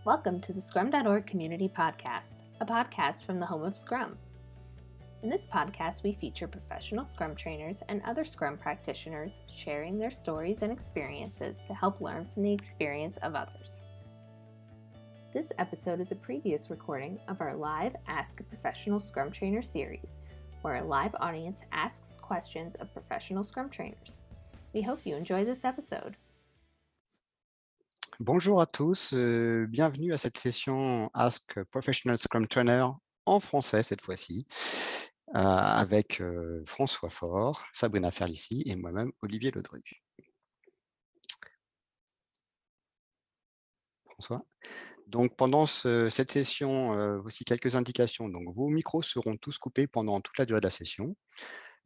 Welcome to the Scrum.org Community Podcast, a podcast from the home of Scrum. In this podcast, we feature professional Scrum trainers and other Scrum practitioners sharing their stories and experiences to help learn from the experience of others. This episode is a previous recording of our live Ask a Professional Scrum Trainer series, where a live audience asks questions of professional Scrum trainers. We hope you enjoy this episode. Bonjour à tous, bienvenue à cette session Ask a Professional Scrum Trainer en français cette fois-ci, avec François Faure, Sabrina Ferlici et moi-même Olivier Ledru. François. Donc pendant cette session, voici quelques indications. Donc vos micros seront tous coupés pendant toute la durée de la session,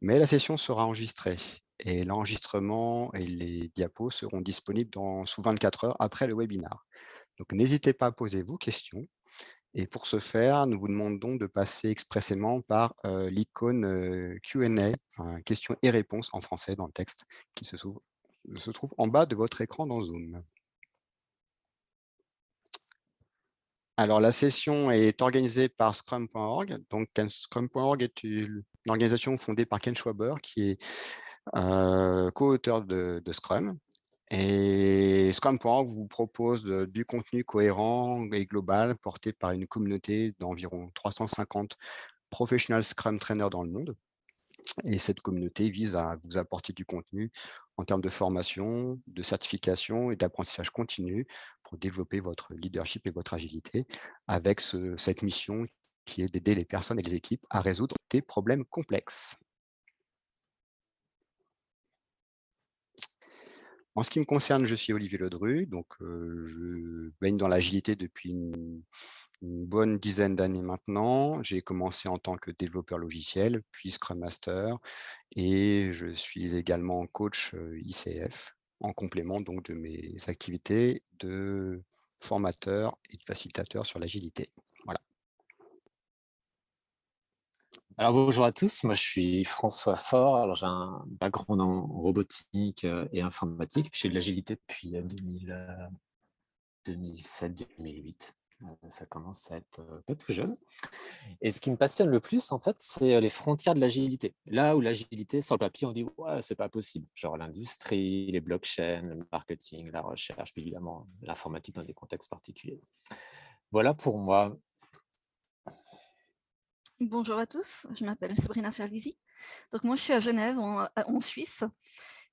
mais la session sera enregistrée. Et l'enregistrement et les diapos seront disponibles sous 24 heures après le webinaire. Donc, n'hésitez pas à poser vos questions. Et pour ce faire, nous vous demandons de passer expressément par l'icône Q&A, enfin, questions et réponses en français dans le texte, qui se trouve en bas de votre écran dans Zoom. Alors, la session est organisée par Scrum.org. Donc, Scrum.org est une organisation fondée par Ken Schwaber, qui est co-auteur de Scrum. Et Scrum.org vous propose du contenu cohérent et global porté par une communauté d'environ 350 professional Scrum trainers dans le monde. Et cette communauté vise à vous apporter du contenu en termes de formation, de certification et d'apprentissage continu pour développer votre leadership et votre agilité avec cette mission qui est d'aider les personnes et les équipes à résoudre des problèmes complexes. En ce qui me concerne, je suis Olivier Ledru, donc je baigne dans l'agilité depuis une bonne dizaine d'années maintenant. J'ai commencé en tant que développeur logiciel, puis Scrum Master, et je suis également coach ICF, en complément donc de mes activités de formateur et de facilitateur sur l'agilité. Voilà. Alors bonjour à tous, moi je suis François Faure, alors j'ai un background en robotique et informatique, je fais de l'agilité depuis 2007-2008, ça commence à être pas tout jeune. Et ce qui me passionne le plus en fait, c'est les frontières de l'agilité. Là où l'agilité, sur le papier, on dit ouais, c'est pas possible, genre l'industrie, les blockchains, le marketing, la recherche, puis évidemment l'informatique dans des contextes particuliers. Voilà pour moi. Bonjour à tous, je m'appelle Sabrina Ferlici. Donc moi je suis à Genève en Suisse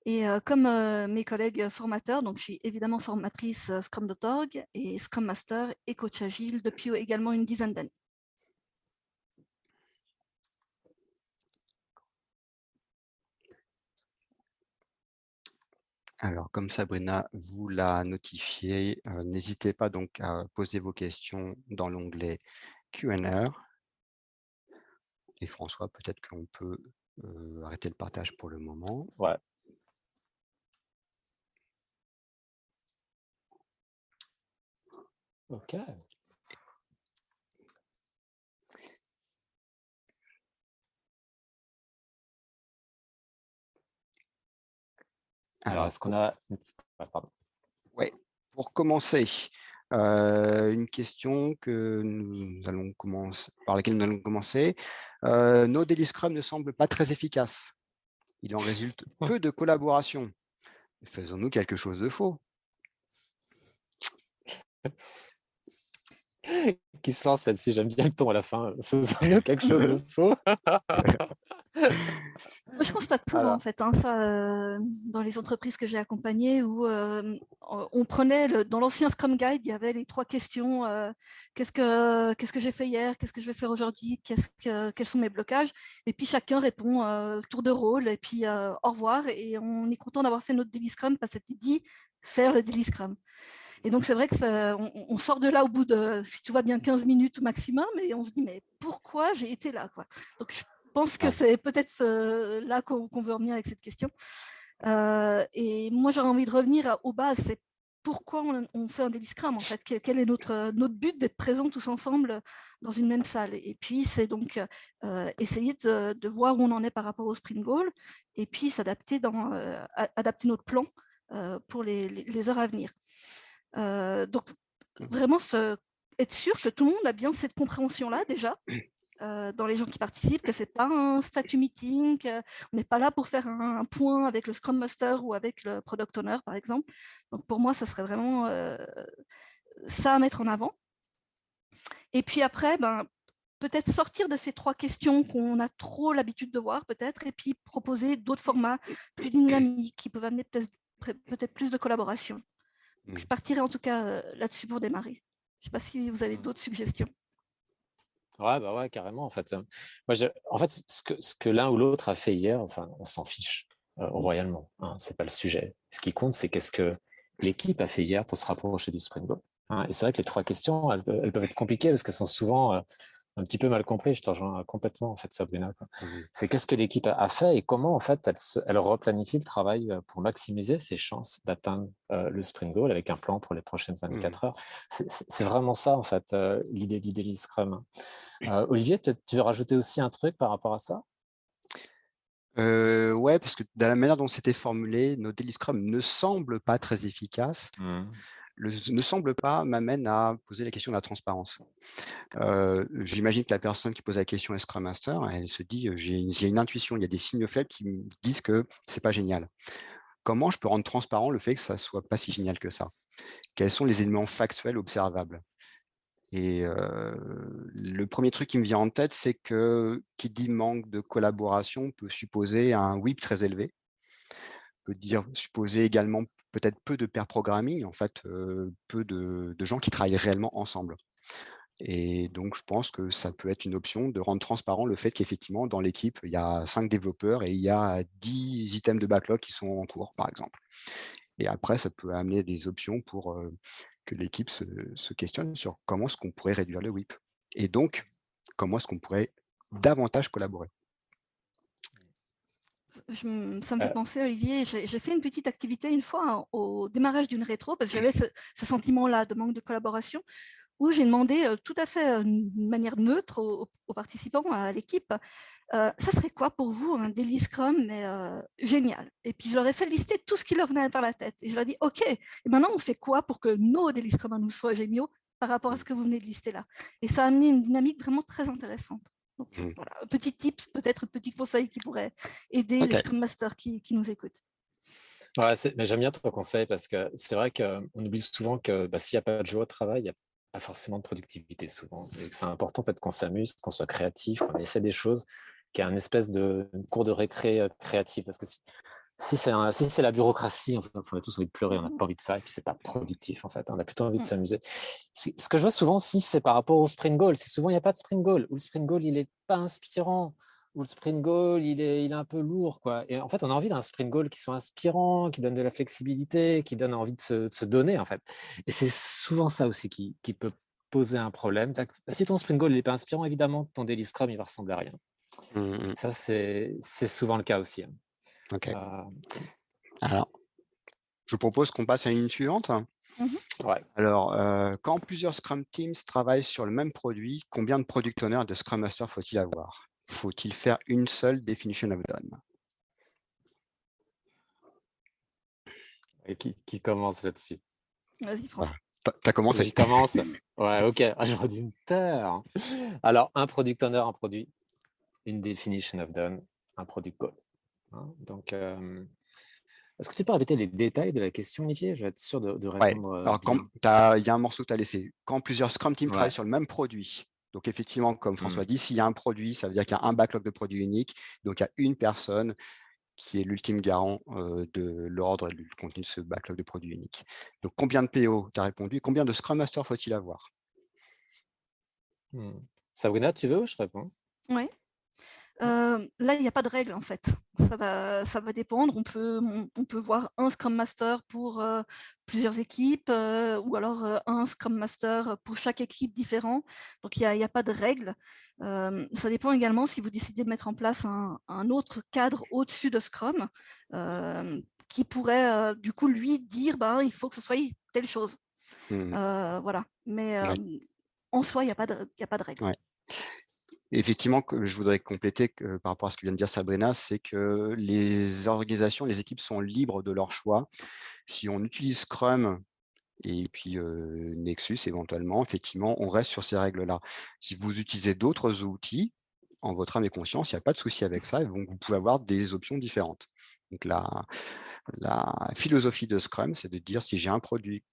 et comme mes collègues formateurs, donc je suis évidemment formatrice Scrum.org et Scrum Master et coach agile depuis également une dizaine d'années. Alors, comme Sabrina vous l'a notifié, n'hésitez pas donc à poser vos questions dans l'onglet Q&A. Et François, peut-être qu'on peut arrêter le partage pour le moment. Ouais. Ok. Alors, est-ce qu'on a... Pardon. Oui, pour commencer, une question par laquelle nous allons commencer. Nos daily Scrum ne semblent pas très efficaces. Il en résulte peu de collaboration. Faisons-nous quelque chose de faux? Qui se lance celle-ci, j'aime bien le ton à la fin. Faisons-nous quelque chose de faux? Je constate souvent en fait ça dans les entreprises que j'ai accompagnées où on prenait dans l'ancien Scrum Guide, il y avait les 3 questions qu'est-ce que j'ai fait hier, qu'est-ce que je vais faire aujourd'hui, quels sont mes blocages, et puis chacun répond tour de rôle et puis au revoir, et on est content d'avoir fait notre daily Scrum parce que c'était dit faire le daily Scrum. Et donc, c'est vrai que on sort de là au bout de, si tout va bien, 15 minutes au maximum, et on se dit, mais pourquoi j'ai été là, quoi. Donc, je pense que c'est peut-être là qu'on veut revenir avec cette question. Et moi, j'aurais envie de revenir aux bases. C'est pourquoi on fait un daily Scrum, en fait. Quel est notre but d'être présents tous ensemble dans une même salle. Et puis, c'est donc essayer de voir où on en est par rapport au Sprint Goal, et puis s'adapter adapter notre plan pour les heures à venir. Donc, vraiment être sûr que tout le monde a bien cette compréhension-là déjà. Dans les gens qui participent, que ce n'est pas un statut meeting, on n'est pas là pour faire un point avec le Scrum Master ou avec le Product Owner, par exemple. Donc, pour moi, ça serait vraiment ça à mettre en avant. Et puis après, peut-être sortir de ces 3 questions qu'on a trop l'habitude de voir, peut-être, et puis proposer d'autres formats plus dynamiques qui peuvent amener peut-être plus de collaboration. Donc, je partirai en tout cas là-dessus pour démarrer. Je ne sais pas si vous avez d'autres suggestions. Ouais, carrément, en fait. En fait, ce que l'un ou l'autre a fait hier, enfin, on s'en fiche royalement, hein, c'est pas le sujet. Ce qui compte, c'est qu'est-ce que l'équipe a fait hier pour se rapprocher du Spring Goal. Hein. Et c'est vrai que les 3 questions, elles peuvent être compliquées parce qu'elles sont souvent un petit peu mal comprises. Je te rejoins complètement, en fait, Sabrina. C'est qu'est-ce que l'équipe a fait et comment, en fait, elle replanifie le travail pour maximiser ses chances d'atteindre le Spring Goal avec un plan pour les prochaines 24 heures. C'est vraiment ça, en fait, l'idée du Daily Scrum. Olivier, tu veux rajouter aussi un truc par rapport à ça? Ouais, parce que de la manière dont c'était formulé, nos Daily Scrum ne semblent pas très efficaces. Ne semble pas m'amène à poser la question de la transparence. J'imagine que la personne qui pose la question est Scrum Master, elle se dit j'ai une intuition, il y a des signes faibles qui me disent que c'est pas génial. Comment je peux rendre transparent le fait que ça soit pas si génial que ça? Quels sont les éléments factuels observables? Et le premier truc qui me vient en tête, c'est que qui dit manque de collaboration peut supposer un WIP très élevé, peut supposer également peut-être peu de pair programming, en fait, peu de gens qui travaillent réellement ensemble. Et donc, je pense que ça peut être une option de rendre transparent le fait qu'effectivement, dans l'équipe, il y a 5 développeurs et il y a 10 items de backlog qui sont en cours, par exemple. Et après, ça peut amener des options pour que l'équipe se questionne sur comment est-ce qu'on pourrait réduire le WIP. Et donc, comment est-ce qu'on pourrait davantage collaborer. Ça me fait penser, Olivier, j'ai fait une petite activité une fois au démarrage d'une rétro, parce que j'avais ce sentiment-là de manque de collaboration, où j'ai demandé tout à fait d'une manière neutre aux participants, à l'équipe, ça serait quoi pour vous un Daily Scrum, mais génial. Et puis je leur ai fait lister tout ce qui leur venait par la tête. Et je leur ai dit, OK, et maintenant on fait quoi pour que nos Daily Scrum à nous soient géniaux par rapport à ce que vous venez de lister là. Et ça a amené une dynamique vraiment très intéressante. Donc, voilà, petit tips, peut-être petit conseil qui pourrait aider les Scrum Masters qui nous écoutent. Ouais, mais j'aime bien ton conseil parce que c'est vrai qu'on oublie souvent que s'il n'y a pas de joie au travail, il n'y a pas forcément de productivité souvent. Et c'est important en fait, qu'on s'amuse, qu'on soit créatif, qu'on essaie des choses, qu'il y ait une espèce de cours de récré créatif. Parce que si c'est la bureaucratie, en fait, on a tous envie de pleurer, on n'a pas envie de ça, et puis c'est pas productif en fait, on a plutôt envie de s'amuser. Ce que je vois souvent aussi, c'est par rapport au sprint goal. C'est souvent il n'y a pas de sprint goal, ou le sprint goal il n'est pas inspirant, ou le sprint goal il est un peu lourd, quoi. Et en fait, on a envie d'un sprint goal qui soit inspirant, qui donne de la flexibilité, qui donne envie de se donner en fait. Et c'est souvent ça aussi qui peut poser un problème. Si ton sprint goal n'est pas inspirant, évidemment, ton daily scrum il va ressembler à rien. Ça, c'est souvent le cas aussi. Ok. Alors, je propose qu'on passe à une suivante. Ouais. Alors, quand plusieurs Scrum Teams travaillent sur le même produit, combien de Product Owners et de Scrum Master faut-il avoir? Faut-il faire une seule Definition of Done? Et qui commence là-dessus? Vas-y, François. Tu as commencé. Je commence. Ouais, ok. J'aurais dû me taire. Alors, un Product Owner, un produit, une Definition of Done, un Product Goal. Donc, est-ce que tu peux répéter les détails de la question, Olivier? Je vais être sûr de répondre. Alors, il y a un morceau que tu as laissé. Quand plusieurs Scrum Teams travaillent sur le même produit, donc effectivement, comme François dit, s'il y a un produit, ça veut dire qu'il y a un backlog de produits unique. Donc, il y a une personne qui est l'ultime garant de l'ordre et du contenu de ce backlog de produits uniques. Donc, combien de PO tu as répondu? Combien de Scrum Master faut-il avoir? Sabrina, tu veux ou je réponds? Oui. Là, il n'y a pas de règle en fait. Ça va dépendre. On peut voir un Scrum Master pour plusieurs équipes ou alors un Scrum Master pour chaque équipe différent. Donc, il n'y a pas de règle. Ça dépend également si vous décidez de mettre en place un autre cadre au-dessus de Scrum qui pourrait du coup lui dire il faut que ce soit telle chose. Voilà. Mais en soi, il n'y a pas de règle. Ouais. Effectivement, je voudrais compléter par rapport à ce que vient de dire Sabrina, c'est que les organisations, les équipes sont libres de leur choix. Si on utilise Scrum Et puis Nexus, éventuellement, effectivement, on reste sur ces règles-là. Si vous utilisez d'autres outils, en votre âme et conscience, il n'y a pas de souci avec ça, donc vous pouvez avoir des options différentes. Donc la philosophie de Scrum, c'est de dire si j'ai un produit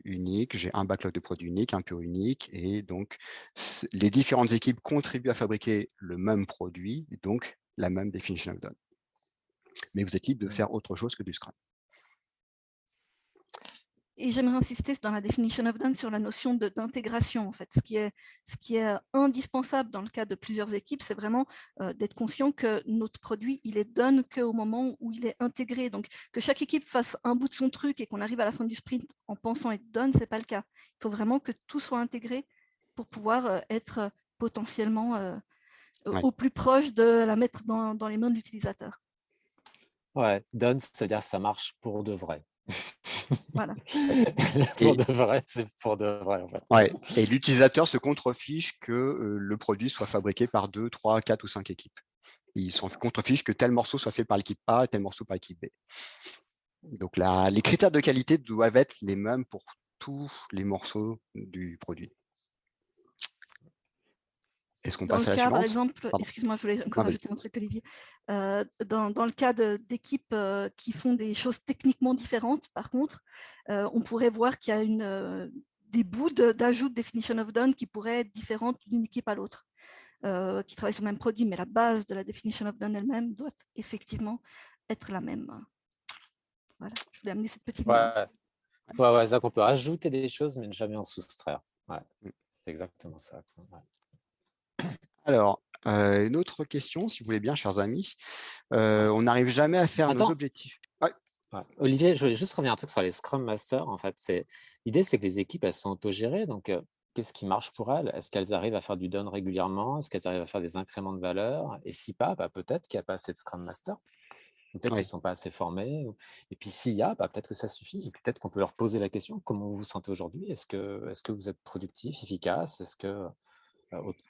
unique, j'ai un backlog de produits uniques, un PO unique, et donc les différentes équipes contribuent à fabriquer le même produit, et donc la même definition of done. Mais vous êtes libre de faire autre chose que du Scrum. Et j'aimerais insister dans la definition of done sur la notion d'intégration, en fait. Ce qui est indispensable dans le cas de plusieurs équipes, c'est vraiment d'être conscient que notre produit, il est done qu'au moment où il est intégré. Donc, que chaque équipe fasse un bout de son truc et qu'on arrive à la fin du sprint en pensant être done, ce n'est pas le cas. Il faut vraiment que tout soit intégré pour pouvoir être potentiellement au plus proche de la mettre dans les mains de l'utilisateur. Ouais, done, c'est-à-dire que ça marche pour de vrai. Voilà. Pour de vrai, c'est pour de vrai, en fait. Ouais. Et l'utilisateur se contrefiche que le produit soit fabriqué par 2, 3, 4 ou 5 équipes. Il s'en contrefiche que tel morceau soit fait par l'équipe A et tel morceau par l'équipe B. Donc les critères de qualité doivent être les mêmes pour tous les morceaux du produit. Est-ce qu'on passe à la suivante ? Par exemple, excuse-moi, je voulais encore ajouter un truc, Olivier. Dans le cas d'équipes qui font des choses techniquement différentes, par contre, on pourrait voir qu'il y a des bouts d'ajout de definition of done qui pourraient être différentes d'une équipe à l'autre, qui travaillent sur le même produit, mais la base de la definition of done elle-même doit effectivement être la même. Voilà, je voulais amener cette petite nuance. Ouais, c'est-à-dire qu'on peut ajouter des choses, mais ne jamais en soustraire. Ouais, c'est exactement ça. Ouais. Alors, une autre question, si vous voulez bien, chers amis. On n'arrive jamais à faire nos objectifs. Ouais. Olivier, je voulais juste revenir un truc sur les Scrum Masters. En fait, l'idée, c'est que les équipes, elles sont autogérées. Donc, qu'est-ce qui marche pour elles? Est-ce qu'elles arrivent à faire du done régulièrement? Est-ce qu'elles arrivent à faire des incréments de valeur? Et si pas, peut-être qu'il n'y a pas assez de Scrum Masters. Peut-être qu'ils ne sont pas assez formés. Et puis, s'il y a, peut-être que ça suffit. Et peut-être qu'on peut leur poser la question, comment vous vous sentez aujourd'hui? Est-ce que vous êtes productif, efficace? Est-ce que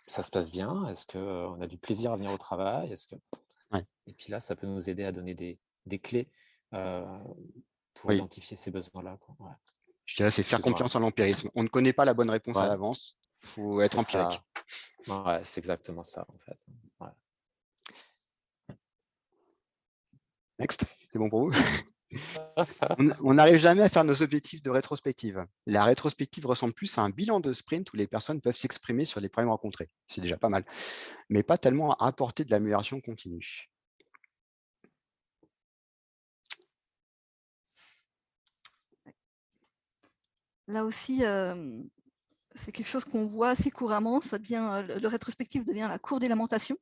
ça se passe bien? Est-ce qu'on a du plaisir à venir au travail? Et puis là, ça peut nous aider à donner des clés pour identifier ces besoins-là. Je dirais, c'est faire confiance en l'empirisme. On ne connaît pas la bonne réponse à l'avance. Il faut être empirique. Ouais, c'est exactement ça, en fait. Ouais. Next, c'est bon pour vous? On n'arrive jamais à faire nos objectifs de rétrospective. La rétrospective ressemble plus à un bilan de sprint où les personnes peuvent s'exprimer sur les problèmes rencontrés. C'est déjà pas mal, mais pas tellement à apporter de l'amélioration continue. Là aussi, c'est quelque chose qu'on voit assez couramment. Le rétrospectif devient la cour des lamentations.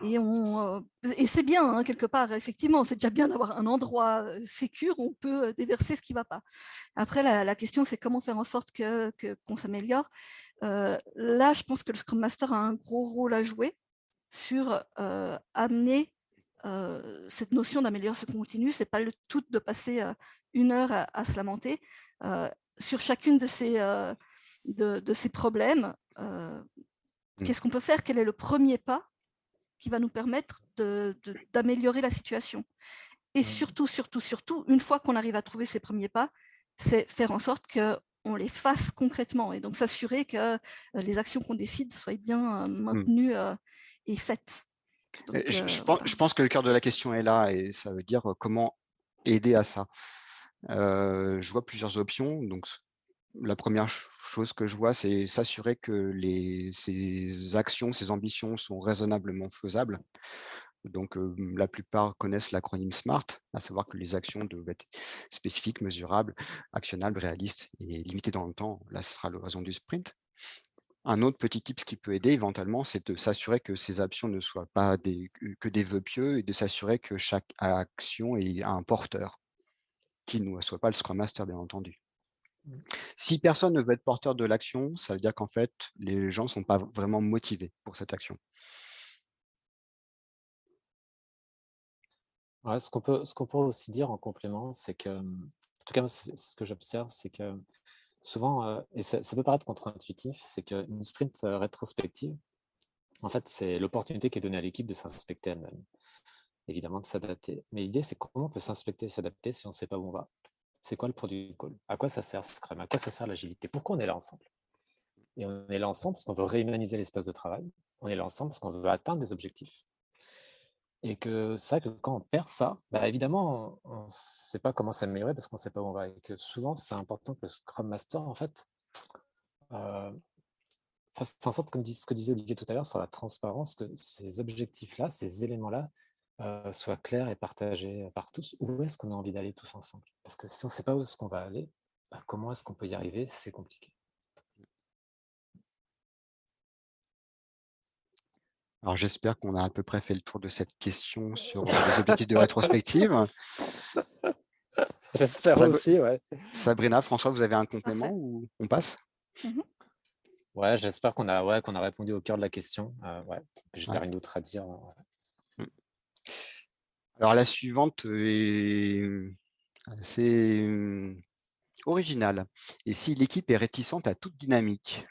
Et c'est bien, hein, quelque part, effectivement, c'est déjà bien d'avoir un endroit sécure où on peut déverser ce qui ne va pas. Après, la question, c'est comment faire en sorte qu'on s'améliore. Là, je pense que le Scrum Master a un gros rôle à jouer sur amener cette notion d'amélioration continue. Ce n'est pas le tout de passer 1 heure à se lamenter. Sur chacune de ces problèmes, qu'est-ce qu'on peut faire? Quel est le premier pas qui va nous permettre d'améliorer la situation? Et surtout, une fois qu'on arrive à trouver ces premiers pas, c'est faire en sorte qu'on les fasse concrètement et donc s'assurer que les actions qu'on décide soient bien maintenues et faites. Donc, je pense que le cœur de la question est là et ça veut dire comment aider à ça. Je vois plusieurs options. Donc, la première chose que je vois, c'est s'assurer que ces actions, ces ambitions sont raisonnablement faisables. Donc, la plupart connaissent l'acronyme SMART, à savoir que les actions doivent être spécifiques, mesurables, actionnables, réalistes et limitées dans le temps. Là, ce sera l'horizon du sprint. Un autre petit tips qui peut aider éventuellement, c'est de s'assurer que ces actions ne soient pas que des vœux pieux et de s'assurer que chaque action ait un porteur, qui ne soit pas le Scrum Master, bien entendu. Si personne ne veut être porteur de l'action, ça veut dire qu'en fait, les gens ne sont pas vraiment motivés pour cette action. Ouais, ce qu'on peut aussi dire en complément, c'est que, en tout cas, ce que j'observe, c'est que souvent, et ça peut paraître contre-intuitif, c'est qu'une sprint rétrospective, en fait, c'est l'opportunité qui est donnée à l'équipe de s'inspecter elle-même, évidemment de s'adapter. Mais l'idée, c'est comment on peut s'inspecter et s'adapter si on ne sait pas où on va. c'est quoi le protocole? À quoi ça sert Scrum? À quoi ça sert l'agilité? Pourquoi on est là ensemble? Et on est là ensemble parce qu'on veut réhumaniser l'espace de travail. On est là ensemble parce qu'on veut atteindre des objectifs. Et que c'est vrai que quand on perd ça, évidemment, on ne sait pas comment s'améliorer parce qu'on ne sait pas où on va. Et que souvent, c'est important que le Scrum Master, en fait, fasse en sorte, comme ce que disait Olivier tout à l'heure, sur la transparence, que ces objectifs-là, ces éléments-là, soient clairs et partagés par tous. Où est-ce qu'on a envie d'aller tous ensemble? Parce que si on ne sait pas où est-ce qu'on va aller, comment est-ce qu'on peut y arriver? C'est compliqué. Alors, j'espère qu'on a à peu près fait le tour de cette question sur les objectifs de rétrospective. J'espère aussi, ouais. Sabrina, François, vous avez un complément ou on passe? Ouais, j'espère qu'on a répondu au cœur de la question. Je n'ai rien d'autre à dire. Alors, la suivante est assez originale. Et si l'équipe est réticente à toute dynamique?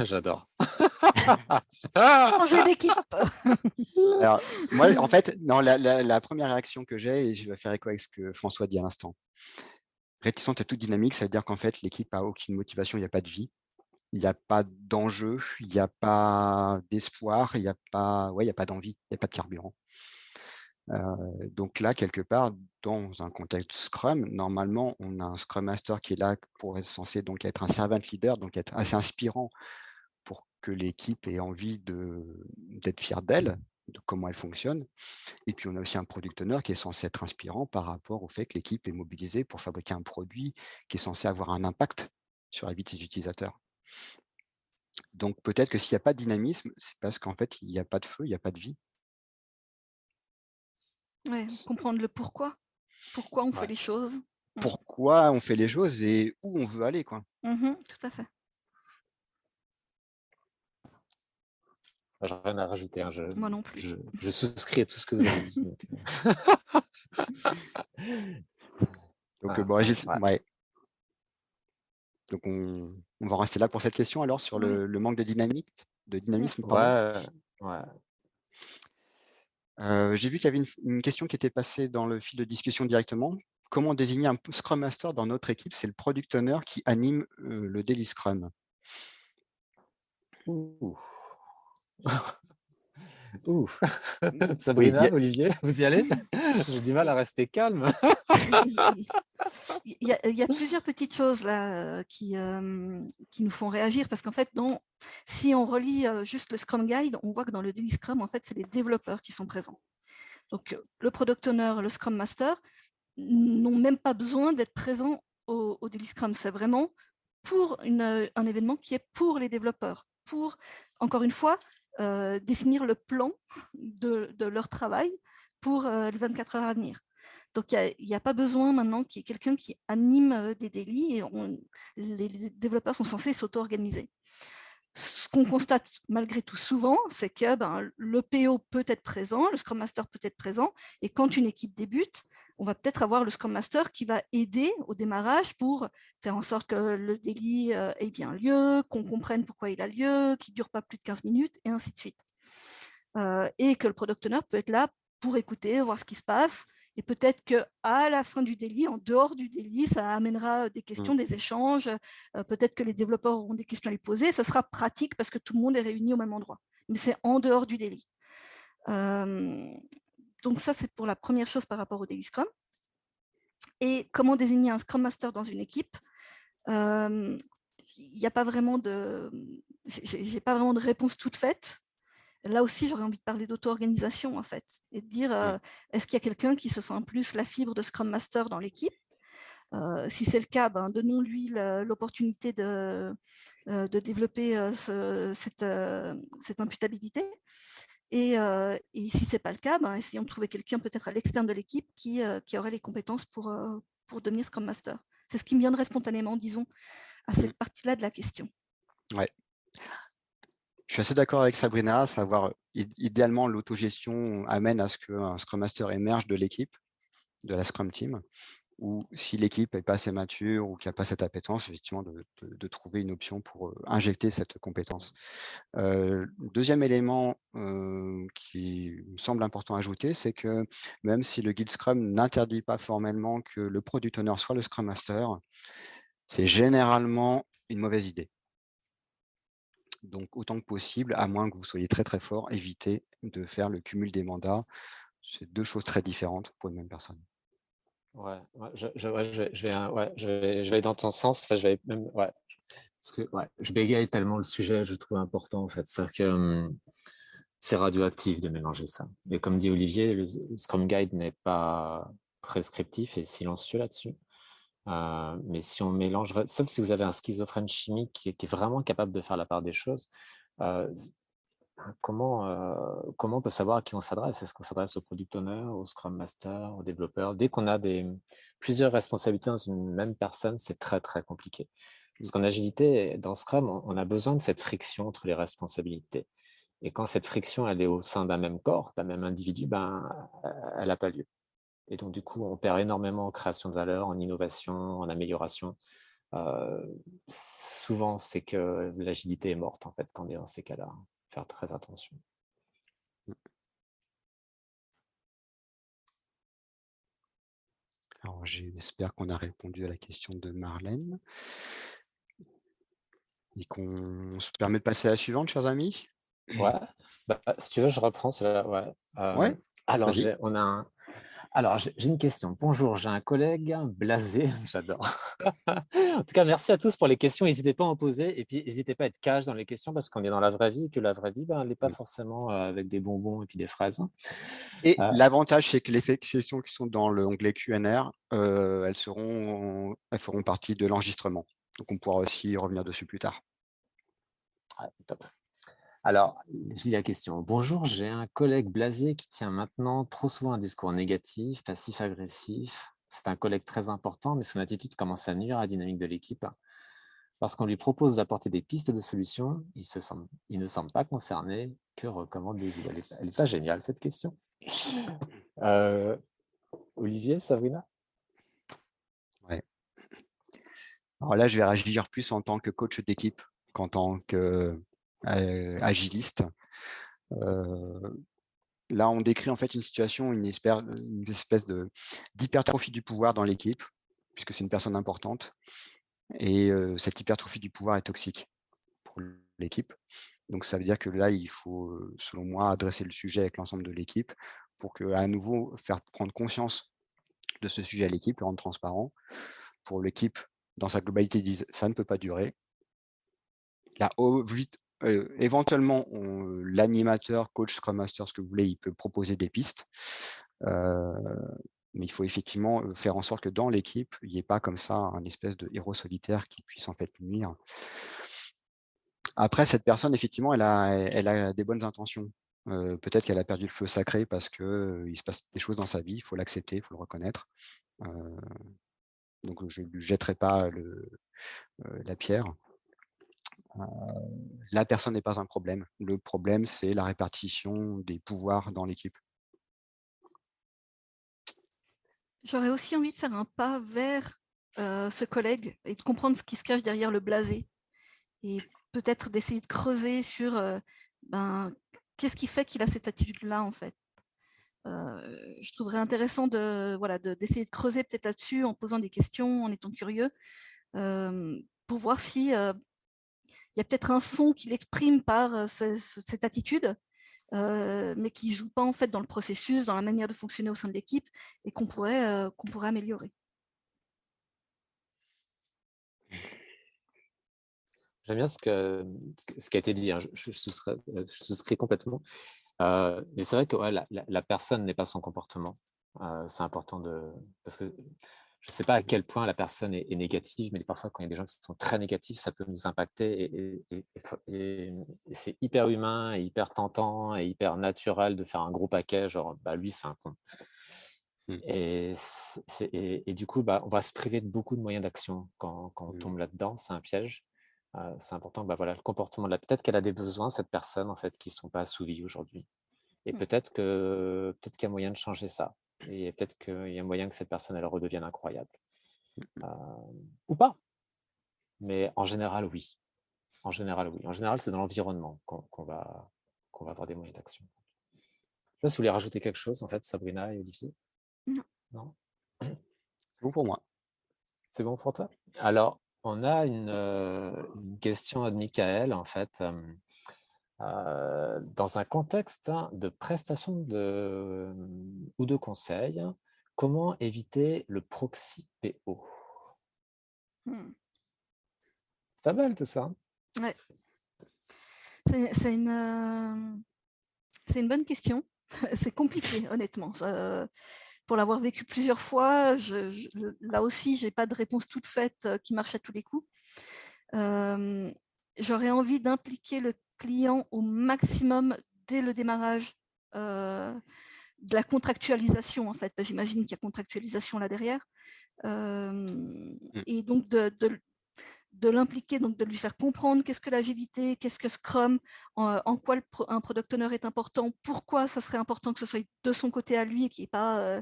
J'adore. Changer d'équipe. Alors, moi, en fait, non, la première réaction que j'ai, et je vais faire écho avec ce que François dit à l'instant, réticente à toute dynamique, ça veut dire qu'en fait, l'équipe n'a aucune motivation, il n'y a pas de vie, il n'y a pas d'enjeu, il n'y a pas d'espoir, il n'y a pas d'envie, il n'y a pas de carburant. Donc là, quelque part, dans un contexte Scrum, normalement, on a un Scrum Master qui est là pour être censé donc être un servant leader, donc être assez inspirant pour que l'équipe ait envie d'être fière d'elle, de comment elle fonctionne. Et puis, on a aussi un product owner qui est censé être inspirant par rapport au fait que l'équipe est mobilisée pour fabriquer un produit qui est censé avoir un impact sur la vie des utilisateurs. Donc, peut-être que s'il n'y a pas de dynamisme, c'est parce qu'en fait, il n'y a pas de feu, il n'y a pas de vie. Ouais, comprendre le pourquoi. Pourquoi on fait les choses. Pourquoi on fait les choses et où on veut aller, quoi. Tout à fait. J'ai rien à rajouter. Moi non plus. Je souscris à tout ce que vous avez dit. Donc, Donc, on va rester là pour cette question alors sur le manque de dynamisme. J'ai vu qu'il y avait une question qui était passée dans le fil de discussion directement. Comment désigner un Scrum Master dans notre équipe? C'est le Product Owner qui anime le Daily Scrum. Sabrina, oui, Olivier, vous y allez? J'ai du mal à rester calme. Il y a plusieurs petites choses là qui nous font réagir parce qu'en fait, si on relit juste le Scrum Guide, on voit que dans le Daily Scrum, en fait, c'est les développeurs qui sont présents. Donc, le Product Owner, le Scrum Master n'ont même pas besoin d'être présents au Daily Scrum. C'est vraiment pour un événement qui est pour les développeurs, pour, encore une fois, définir le plan de leur travail pour les 24 heures à venir. Donc, il n'y a pas besoin maintenant qu'il y ait quelqu'un qui anime des délits et les développeurs sont censés s'auto-organiser. Ce qu'on constate malgré tout souvent, c'est que le PO peut être présent, le Scrum Master peut être présent, et quand une équipe débute, on va peut-être avoir le Scrum Master qui va aider au démarrage pour faire en sorte que le délit ait bien lieu, qu'on comprenne pourquoi il a lieu, qu'il ne dure pas plus de 15 minutes, et ainsi de suite. Et que le Product Owner peut être là pour écouter, voir ce qui se passe, et peut-être qu'à la fin du délit, en dehors du délit, ça amènera des questions, des échanges. Peut-être que les développeurs auront des questions à lui poser. Ça sera pratique parce que tout le monde est réuni au même endroit. Mais c'est en dehors du délit. Donc ça, c'est pour la première chose par rapport au Daily Scrum. Et comment désigner un Scrum Master dans une équipe? Il n'y a pas vraiment j'ai pas vraiment de réponse toute faite. Là aussi, j'aurais envie de parler d'auto-organisation, en fait, et de dire, est-ce qu'il y a quelqu'un qui se sent plus la fibre de Scrum Master dans l'équipe? Si c'est le cas, donnons-lui l'opportunité de développer cette imputabilité. Et si ce n'est pas le cas, essayons de trouver quelqu'un peut-être à l'externe de l'équipe qui aurait les compétences pour devenir Scrum Master. C'est ce qui me viendrait spontanément, disons, à cette partie-là de la question. Ouais. Je suis assez d'accord avec Sabrina, à savoir idéalement l'autogestion amène à ce qu'un Scrum Master émerge de l'équipe, de la Scrum Team. ou si l'équipe n'est pas assez mature ou qu'il n'y a pas cette appétence, effectivement, de trouver une option pour injecter cette compétence. Deuxième élément qui me semble important à ajouter, c'est que même si le guide Scrum n'interdit pas formellement que le Product Owner soit le Scrum Master, c'est généralement une mauvaise idée. Donc, autant que possible, à moins que vous soyez très très fort, évitez de faire le cumul des mandats. C'est deux choses très différentes pour une même personne. Je vais dans ton sens. Enfin, je vais même, parce que je bégaye tellement le sujet, je trouve important en fait. C'est-à-dire que c'est radioactif de mélanger ça. Et comme dit Olivier, le Scrum Guide n'est pas prescriptif et silencieux là-dessus. Mais si on mélange, sauf si vous avez un schizophrène chimique qui est vraiment capable de faire la part des choses, comment on peut savoir à qui on s'adresse? Est-ce qu'on s'adresse au product owner, au scrum master, au développeur? Dès qu'on a plusieurs responsabilités dans une même personne, c'est très, très compliqué. Parce qu'en agilité, dans Scrum, on a besoin de cette friction entre les responsabilités. Et quand cette friction, elle est au sein d'un même corps, d'un même individu, elle n'a pas lieu. Et donc, du coup, on perd énormément en création de valeur, en innovation, en amélioration. Souvent, c'est que l'agilité est morte, en fait, quand on est dans ces cas-là. Faire très attention. Alors, j'espère qu'on a répondu à la question de Marlène. Et qu'on se permet de passer à la suivante, chers amis. Ouais, si tu veux, je reprends cela. Ouais, alors, vas-y. j'ai une question. Bonjour, j'ai un collègue blasé, j'adore. En tout cas, merci à tous pour les questions. N'hésitez pas à en poser et puis n'hésitez pas à être cash dans les questions parce qu'on est dans la vraie vie et que la vraie vie, elle n'est pas forcément avec des bonbons et puis des fraises. Et l'avantage, c'est que les questions qui sont dans l'onglet Q&R, elles feront partie de l'enregistrement. Donc, on pourra aussi revenir dessus plus tard. Top. Alors, j'ai la question. Bonjour, j'ai un collègue blasé qui tient maintenant trop souvent un discours négatif, passif-agressif. C'est un collègue très important, mais son attitude commence à nuire à la dynamique de l'équipe. Lorsqu'on lui propose d'apporter des pistes de solutions, il ne semble pas concerné. Que recommandez-vous? Elle n'est pas géniale, cette question. Olivier, Sabrina? Ouais. Alors là, je vais réagir plus en tant que coach d'équipe qu'en tant qu'agiliste. Là, on décrit en fait une situation, une espèce d'hypertrophie du pouvoir dans l'équipe, puisque c'est une personne importante. Et cette hypertrophie du pouvoir est toxique pour l'équipe. Donc, ça veut dire que là, il faut, selon moi, adresser le sujet avec l'ensemble de l'équipe pour à nouveau faire prendre conscience de ce sujet à l'équipe, le rendre transparent. Pour l'équipe, dans sa globalité, disent ça ne peut pas durer. Là, éventuellement, l'animateur, coach, scrum master, ce que vous voulez, il peut proposer des pistes. Mais il faut effectivement faire en sorte que dans l'équipe, il n'y ait pas comme ça un espèce de héros solitaire qui puisse en fait nuire. Après, cette personne, effectivement, elle a des bonnes intentions. Peut-être qu'elle a perdu le feu sacré parce qu'il se passe des choses dans sa vie, il faut l'accepter, il faut le reconnaître. Donc, je ne lui jetterai pas la pierre. La personne n'est pas un problème. Le problème, c'est la répartition des pouvoirs dans l'équipe. J'aurais aussi envie de faire un pas vers ce collègue et de comprendre ce qui se cache derrière le blasé. Et peut-être d'essayer de creuser sur qu'est-ce qui fait qu'il a cette attitude-là, en fait. Je trouverais intéressant d'essayer de creuser peut-être là-dessus en posant des questions, en étant curieux, pour voir si il y a peut-être un fond qu'il exprime par cette attitude, mais qui ne joue pas en fait dans le processus, dans la manière de fonctionner au sein de l'équipe et qu'on pourrait améliorer. J'aime bien ce qui a été dit, hein. Je souscris complètement. Mais c'est vrai que la personne n'est pas son comportement. C'est important parce que je ne sais pas à quel point la personne est négative, mais parfois quand il y a des gens qui sont très négatifs, ça peut nous impacter et c'est hyper humain et hyper tentant et hyper naturel de faire un gros paquet, genre lui c'est un con. Et du coup, on va se priver de beaucoup de moyens d'action quand on tombe là-dedans, c'est un piège. C'est important, le comportement de peut-être qu'elle a des besoins, cette personne, en fait, qui ne sont pas assouvis aujourd'hui. Et peut-être qu'il y a moyen de changer ça. et peut-être qu'il y a moyen que cette personne, elle redevienne incroyable. Ou pas. Mais en général, oui. En général, c'est dans l'environnement qu'on va avoir des moyens d'action. Je ne sais pas si vous voulez rajouter quelque chose, en fait, Sabrina et Olivier. Non. C'est bon pour moi. C'est bon pour toi? Alors, on a une question de Michael, en fait. Dans un contexte de prestation ou de conseil, comment éviter le proxy PO? C'est pas mal tout ça. Hein? Ouais. C'est une bonne question. C'est compliqué, honnêtement. Pour l'avoir vécu plusieurs fois, là aussi, je n'ai pas de réponse toute faite qui marche à tous les coups. J'aurais envie d'impliquer le client au maximum dès le démarrage de la contractualisation, en fait. J'imagine qu'il y a contractualisation là derrière. Et donc, de l'impliquer, donc de lui faire comprendre qu'est-ce que l'agilité, qu'est-ce que Scrum, en quoi un product owner est important, pourquoi ça serait important que ce soit de son côté à lui et qu'il n'y ait pas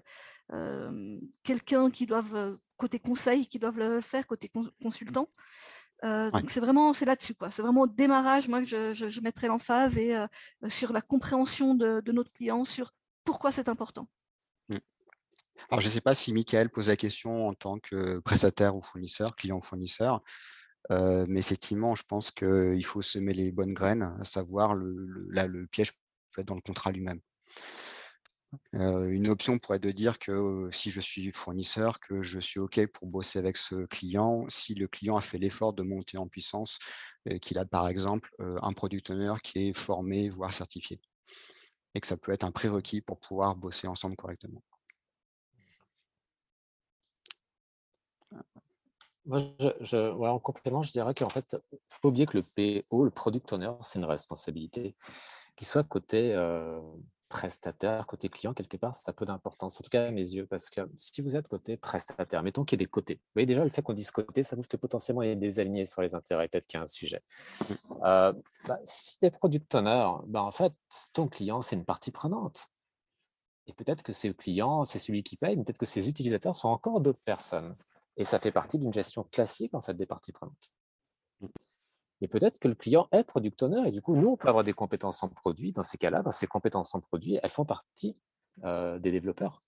quelqu'un qui doive, côté conseil, qui doive le faire, côté consultant. Donc c'est là-dessus, quoi. C'est vraiment au démarrage, moi, que je mettrai l'emphase et sur la compréhension de notre client, sur pourquoi c'est important. Alors, je ne sais pas si Michael pose la question en tant que prestataire ou fournisseur, client ou fournisseur, mais effectivement, je pense qu'il faut semer les bonnes graines, à savoir le piège peut être dans le contrat lui-même. Une option pourrait être de dire que si je suis fournisseur, que je suis OK pour bosser avec ce client, si le client a fait l'effort de monter en puissance et qu'il a par exemple un product owner qui est formé, voire certifié, et que ça peut être un prérequis pour pouvoir bosser ensemble correctement. Moi, en complément, je dirais qu'en fait, il ne faut pas oublier que le PO, le product owner, c'est une responsabilité. Qu'il soit côté prestataire, côté client, quelque part, ça a peu d'importance, en tout cas à mes yeux, parce que si vous êtes côté prestataire, mettons qu'il y ait des côtés. Vous voyez déjà, le fait qu'on dise côté, ça prouve que potentiellement il y a des alignés sur les intérêts, peut-être qu'il y a un sujet. Si tu es product owner, en fait, ton client, c'est une partie prenante. Et peut-être que c'est le client, c'est celui qui paye, mais peut-être que ses utilisateurs sont encore d'autres personnes. Et ça fait partie d'une gestion classique, en fait, des parties prenantes. Et peut-être que le client est product owner, et du coup, nous, on peut avoir des compétences en produit. Dans ces cas-là, ces compétences en produit, elles font partie des développeurs.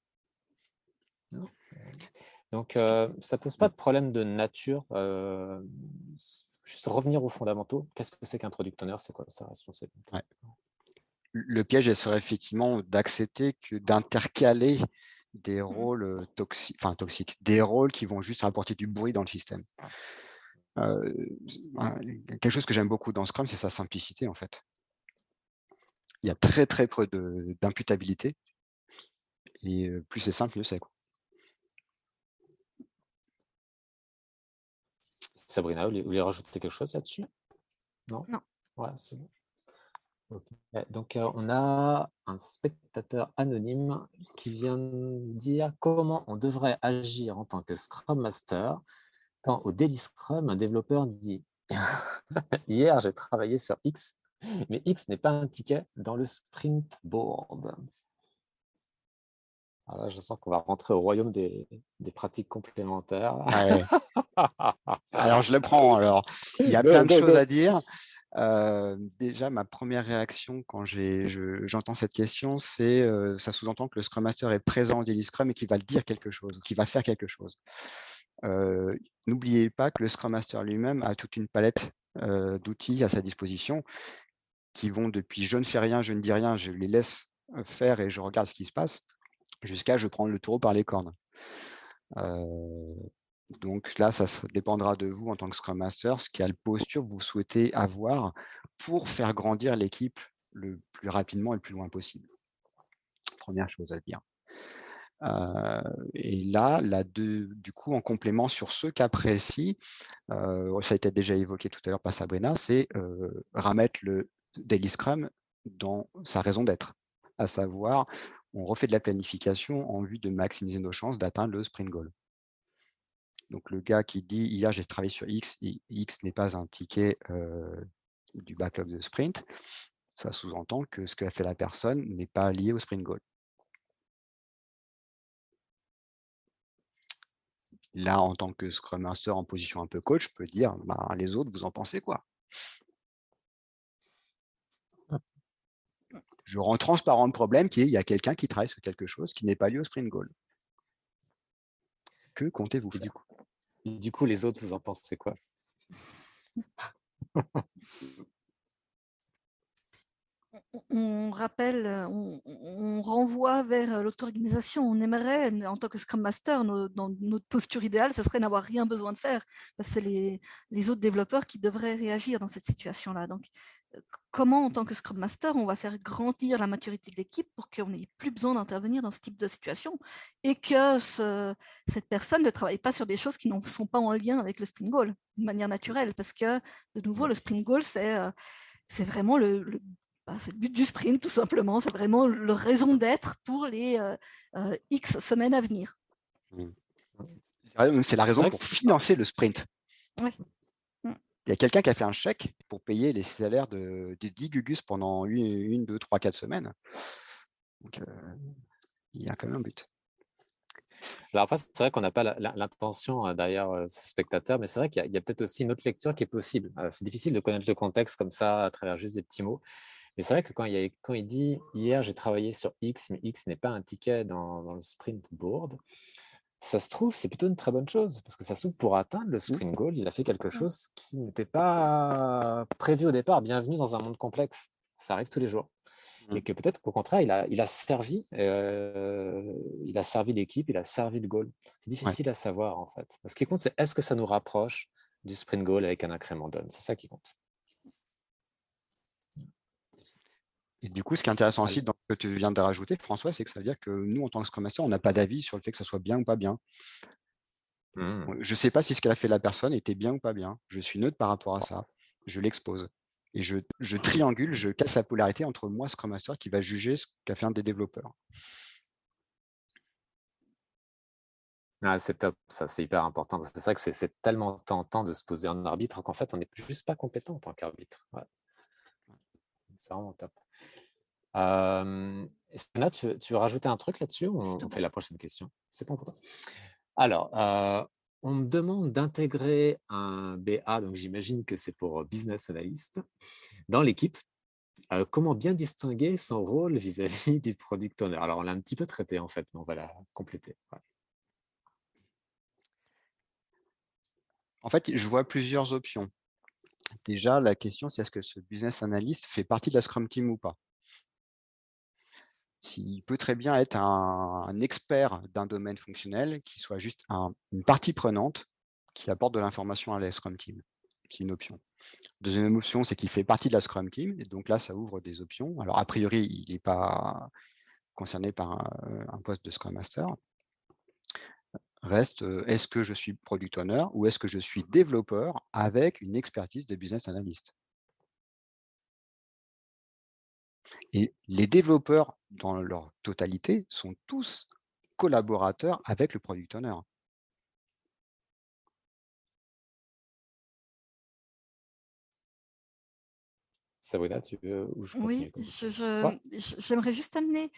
Donc, ça ne pose pas de problème de nature. Juste revenir aux fondamentaux. Qu'est-ce que c'est qu'un product owner? C'est quoi sa responsabilité? Le piège, elle serait effectivement d'accepter que d'intercaler des rôles toxiques, des rôles qui vont juste apporter du bruit dans le système. Quelque chose que j'aime beaucoup dans Scrum, c'est sa simplicité, en fait. Il y a très, très peu d'imputabilité. Et plus c'est simple, mieux c'est. Sabrina, vous voulez rajouter quelque chose là-dessus? Non. Ouais, c'est bon. Okay. Donc, on a un spectateur anonyme qui vient dire comment on devrait agir en tant que Scrum Master quand au Daily Scrum, un développeur dit « Hier, j'ai travaillé sur X, mais X n'est pas un ticket dans le sprint board. » Alors là, je sens qu'on va rentrer au royaume des pratiques complémentaires. Ouais. Alors, je le prends. Alors, il y a plein de choses à dire. Déjà, ma première réaction quand j'entends cette question, c'est ça sous-entend que le Scrum Master est présent au Daily Scrum et qu'il va dire quelque chose, qu'il va faire quelque chose. N'oubliez pas que le Scrum Master lui-même a toute une palette d'outils à sa disposition qui vont depuis je ne fais rien, je ne dis rien, je les laisse faire et je regarde ce qui se passe, jusqu'à je prends le taureau par les cornes. Donc là, ça dépendra de vous en tant que Scrum Master, quelle posture vous souhaitez avoir pour faire grandir l'équipe le plus rapidement et le plus loin possible. Première chose à dire. Et là, du coup, en complément sur ce cas précis, ça a été déjà évoqué tout à l'heure par Sabrina, c'est remettre le Daily Scrum dans sa raison d'être, à savoir, on refait de la planification en vue de maximiser nos chances d'atteindre le sprint goal. Donc, le gars qui dit « Hier, j'ai travaillé sur X, et X n'est pas un ticket du backlog de sprint », ça sous-entend que ce qu'a fait la personne n'est pas lié au sprint goal. Là, en tant que Scrum Master en position un peu coach, je peux dire, les autres, vous en pensez quoi? Je rends transparent le problème qui est, il y a quelqu'un qui travaille sur quelque chose qui n'est pas lié au sprint goal. Que comptez-vous faire? Du coup, les autres, vous en pensez quoi? On rappelle, on renvoie vers l'auto-organisation. On aimerait, en tant que Scrum Master, dans notre posture idéale, ce serait n'avoir rien besoin de faire. C'est les autres développeurs qui devraient réagir dans cette situation-là. Donc, comment, en tant que Scrum Master, on va faire grandir la maturité de l'équipe pour qu'on n'ait plus besoin d'intervenir dans ce type de situation et que cette personne ne travaille pas sur des choses qui ne sont pas en lien avec le Sprint Goal de manière naturelle. Parce que, de nouveau, le Sprint Goal, c'est vraiment c'est le but du sprint, tout simplement. C'est vraiment le raison d'être pour les X semaines à venir. C'est la raison pour financer le sprint. Ouais. Il y a quelqu'un qui a fait un chèque pour payer les salaires de 10 Gugus pendant 1, 2, 3, 4 semaines. Donc, il y a quand même un but. Alors après, c'est vrai qu'on n'a pas l'intention derrière ce spectateur, mais c'est vrai qu'il y a peut-être aussi une autre lecture qui est possible. C'est difficile de connaître le contexte comme ça à travers juste des petits mots. Mais c'est vrai que quand il dit « Hier, j'ai travaillé sur X, mais X n'est pas un ticket dans le sprint board », ça se trouve, c'est plutôt une très bonne chose, parce que ça s'ouvre pour atteindre le sprint goal. Il a fait quelque chose qui n'était pas prévu au départ. Bienvenue dans un monde complexe. Ça arrive tous les jours. Et que peut-être qu'au contraire, il a servi l'équipe, il a servi le goal. C'est difficile à savoir, en fait. Ce qui compte, c'est est-ce que ça nous rapproche du sprint goal avec un incrément done. C'est ça qui compte. Et du coup, ce qui est intéressant aussi dans ce que tu viens de rajouter, François, c'est que ça veut dire que nous, en tant que Scrum Master, on n'a pas d'avis sur le fait que ça soit bien ou pas bien. Je ne sais pas si ce qu'elle a fait la personne était bien ou pas bien. Je suis neutre par rapport à ça. Je l'expose. Et je triangule, je casse la polarité entre moi, Scrum Master, qui va juger ce qu'a fait un des développeurs. C'est top, ça c'est hyper important, parce que c'est vrai que c'est tellement tentant de se poser en arbitre qu'en fait on n'est juste pas compétent en tant qu'arbitre. Ouais. C'est vraiment top. Stéphana, tu veux rajouter un truc là-dessus ou on fait la prochaine question? C'est bon pour toi? Alors, on me demande d'intégrer un BA, donc j'imagine que c'est pour business analyst, dans l'équipe. Comment bien distinguer son rôle vis-à-vis du product owner? Alors, on l'a un petit peu traité en fait, mais on va la compléter. Ouais. En fait, je vois plusieurs options. Déjà, la question, c'est est-ce que ce business analyst fait partie de la Scrum Team ou pas? S'il peut très bien être un expert d'un domaine fonctionnel qui soit juste une partie prenante qui apporte de l'information à la Scrum Team. C'est une option. Deuxième option, c'est qu'il fait partie de la Scrum Team. Et donc là, ça ouvre des options. Alors, a priori, il n'est pas concerné par un poste de Scrum Master. Reste, est-ce que je suis Product Owner ou est-ce que je suis développeur avec une expertise de Business Analyst? Et les développeurs, dans leur totalité, sont tous collaborateurs avec le Product Owner. Sabrina, tu veux ou je continue? Oui, j'aimerais juste amener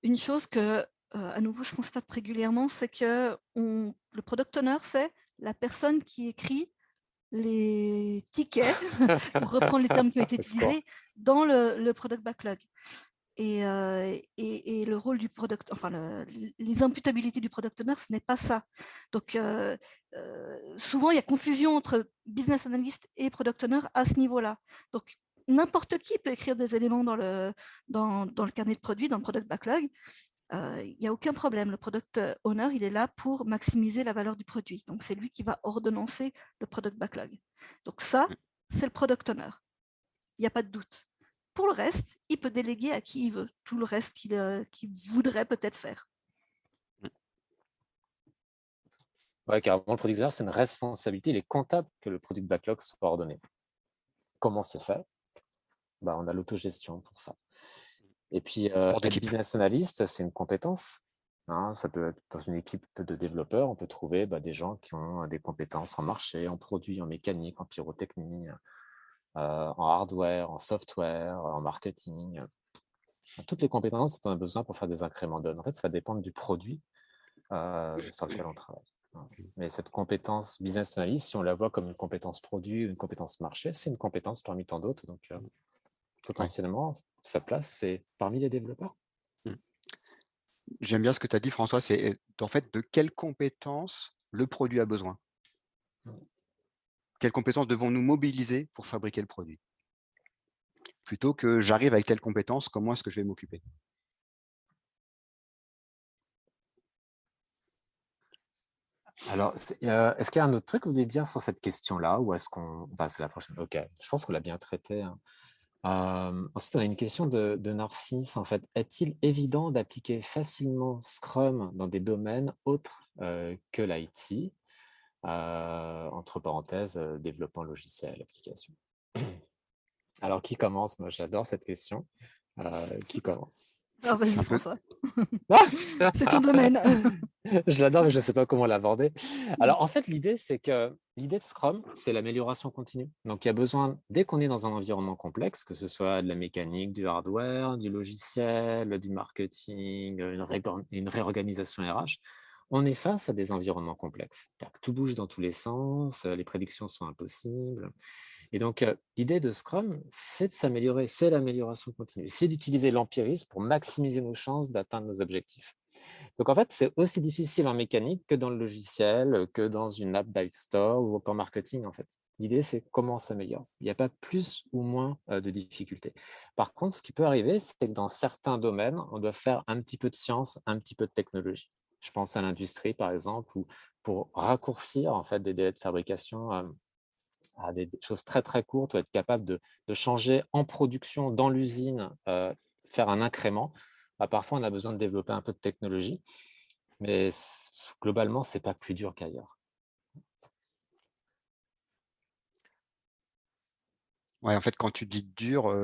une chose que, à nouveau, je constate régulièrement, c'est que le product owner, c'est la personne qui écrit les tickets, pour reprendre les termes qui ont été utilisés, dans le product backlog. Et le rôle du product, enfin les imputabilités du product owner, ce n'est pas ça. Donc souvent il y a confusion entre business analyst et product owner à ce niveau-là. Donc n'importe qui peut écrire des éléments dans le carnet de produits, dans le product backlog. Il n'y a aucun problème. Le product owner, il est là pour maximiser la valeur du produit. Donc c'est lui qui va ordonnancer le product backlog. Donc ça, c'est le product owner. Il n'y a pas de doute. Pour le reste, il peut déléguer à qui il veut, tout le reste qu'il voudrait peut-être faire. Oui, carrément, le product owner, c'est une responsabilité. Il est comptable que le product backlog soit ordonné. Comment c'est fait? On a l'autogestion pour ça. Et puis, être business analyst, c'est une compétence. Ça peut être dans une équipe de développeurs, on peut trouver des gens qui ont des compétences en marché, en produits, en mécanique, en pyrotechnie, en hardware, en software, en marketing. Toutes les compétences dont on a besoin pour faire des incréments done. En fait, ça va dépendre du produit sur lequel on travaille. Mais cette compétence business analyst, si on la voit comme une compétence produit, une compétence marché, c'est une compétence parmi tant d'autres. Donc, potentiellement, sa place, c'est parmi les développeurs. J'aime bien ce que tu as dit, François, c'est en fait de quelles compétences le produit a besoin. Quelles compétences devons-nous mobiliser pour fabriquer le produit? Plutôt que j'arrive avec telle compétence, comment est-ce que je vais m'occuper? Alors, est-ce qu'il y a un autre truc que vous voulez dire sur cette question-là ou est-ce qu'on passe à la prochaine? Ok, je pense qu'on l'a bien traité. Ensuite, on a une question de Narcisse. En fait, est-il évident d'appliquer facilement Scrum dans des domaines autres que l'IT? Entre parenthèses, développement logiciel, application. Alors, qui commence? Moi, j'adore cette question. Qui commence? Alors vas-y, Un peu. François. C'est ton domaine. Je l'adore, mais je ne sais pas comment l'aborder. Alors, en fait, l'idée de Scrum, c'est l'amélioration continue. Donc, il y a besoin, dès qu'on est dans un environnement complexe, que ce soit de la mécanique, du hardware, du logiciel, du marketing, une réorganisation RH, on est face à des environnements complexes. Tout bouge dans tous les sens, les prédictions sont impossibles. Et donc, l'idée de Scrum, c'est de s'améliorer, c'est l'amélioration continue. C'est d'utiliser l'empirisme pour maximiser nos chances d'atteindre nos objectifs. Donc, en fait, c'est aussi difficile en mécanique que dans le logiciel, que dans une app Dive Store ou qu'en marketing, en fait. L'idée, c'est comment on s'améliore. Il n'y a pas plus ou moins de difficultés. Par contre, ce qui peut arriver, c'est que dans certains domaines, on doit faire un petit peu de science, un petit peu de technologie. Je pense à l'industrie, par exemple, où pour raccourcir en fait, des délais de fabrication à des choses très, très courtes, ou être capable de changer en production dans l'usine, faire un incrément, parfois, on a besoin de développer un peu de technologie, mais globalement, ce n'est pas plus dur qu'ailleurs. Ouais, en fait, quand tu dis dur,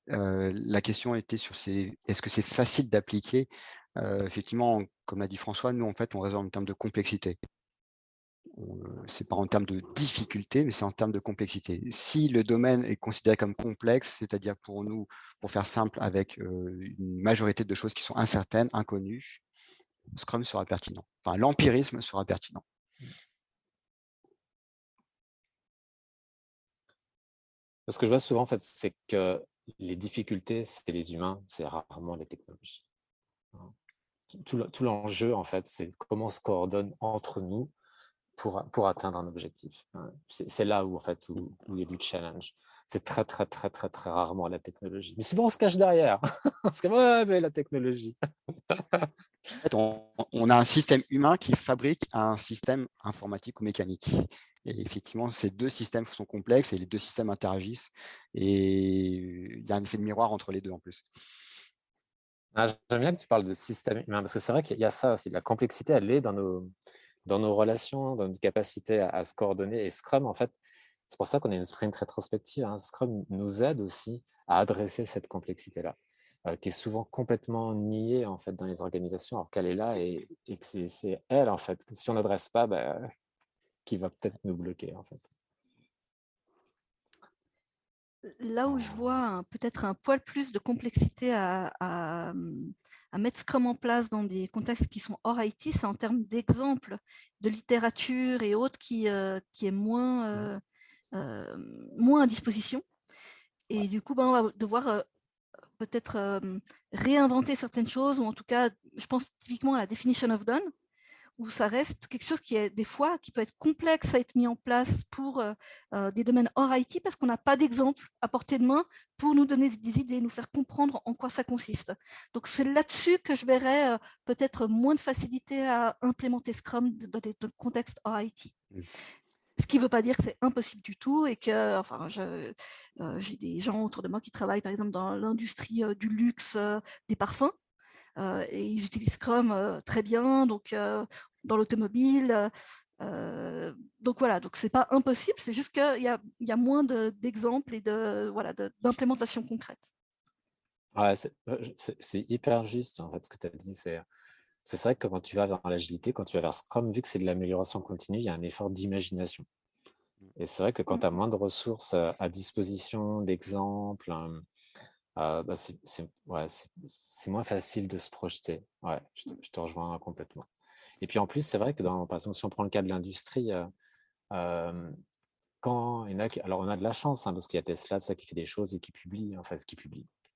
la question était sur est-ce que c'est facile d'appliquer? Effectivement, comme a dit François, nous, en fait, on raisonne en termes de complexité. C'est pas en termes de difficulté, mais c'est en termes de complexité. Si le domaine est considéré comme complexe, c'est-à-dire pour nous, pour faire simple, avec une majorité de choses qui sont incertaines, inconnues, Scrum sera pertinent. Enfin, l'empirisme sera pertinent. Ce que je vois souvent, en fait, c'est que les difficultés, c'est les humains, c'est rarement les technologies. Tout l'enjeu, en fait, c'est comment on se coordonne entre nous pour atteindre un objectif. C'est là où, en fait, où il y a du challenge. C'est très, très, très, très, très rarement la technologie. Mais souvent, on se cache derrière. Parce que, ouais, mais la technologie. En fait, on a un système humain qui fabrique un système informatique ou mécanique. Et effectivement, ces deux systèmes sont complexes et les deux systèmes interagissent. Et il y a un effet de miroir entre les deux en plus. J'aime bien que tu parles de système humain, parce que c'est vrai qu'il y a ça aussi. La complexité, elle est dans nos relations, dans notre capacité à se coordonner. Et Scrum, en fait, c'est pour ça qu'on a une sprint rétrospective. Scrum nous aide aussi à adresser cette complexité-là, qui est souvent complètement niée en fait, dans les organisations, alors qu'elle est là et que c'est elle, en fait, si on n'adresse pas, qui va peut-être nous bloquer, en fait. Là où je vois peut-être un poil plus de complexité à mettre Scrum en place dans des contextes qui sont hors IT, c'est en termes d'exemples de littérature et autres qui est moins à disposition. Et du coup, on va devoir peut-être réinventer certaines choses, ou en tout cas, je pense typiquement à la definition of done, où ça reste quelque chose qui est des fois qui peut être complexe à être mis en place pour des domaines hors IT parce qu'on n'a pas d'exemple à portée de main pour nous donner des idées, nous faire comprendre en quoi ça consiste. Donc c'est là-dessus que je verrais peut-être moins de facilité à implémenter Scrum dans des contextes hors IT. Ce qui ne veut pas dire que c'est impossible du tout et que, enfin, j'ai des gens autour de moi qui travaillent par exemple dans l'industrie du luxe, des parfums. Et ils utilisent Scrum très bien, donc dans l'automobile. Donc voilà, donc c'est pas impossible, c'est juste qu'il y a moins d'exemples et d'implémentation concrète. Ouais, c'est hyper juste en fait ce que tu as dit. C'est vrai que quand tu vas vers l'agilité, quand tu vas vers Scrum, vu que c'est de l'amélioration continue, il y a un effort d'imagination. Et c'est vrai que quand tu as moins de ressources à disposition, d'exemples, c'est moins facile de se projeter. Ouais, je te rejoins complètement. Et puis en plus, c'est vrai que par exemple, si on prend le cas de l'industrie, quand il y en a alors on a de la chance, parce qu'il y a Tesla, ça qui fait des choses et qui publie,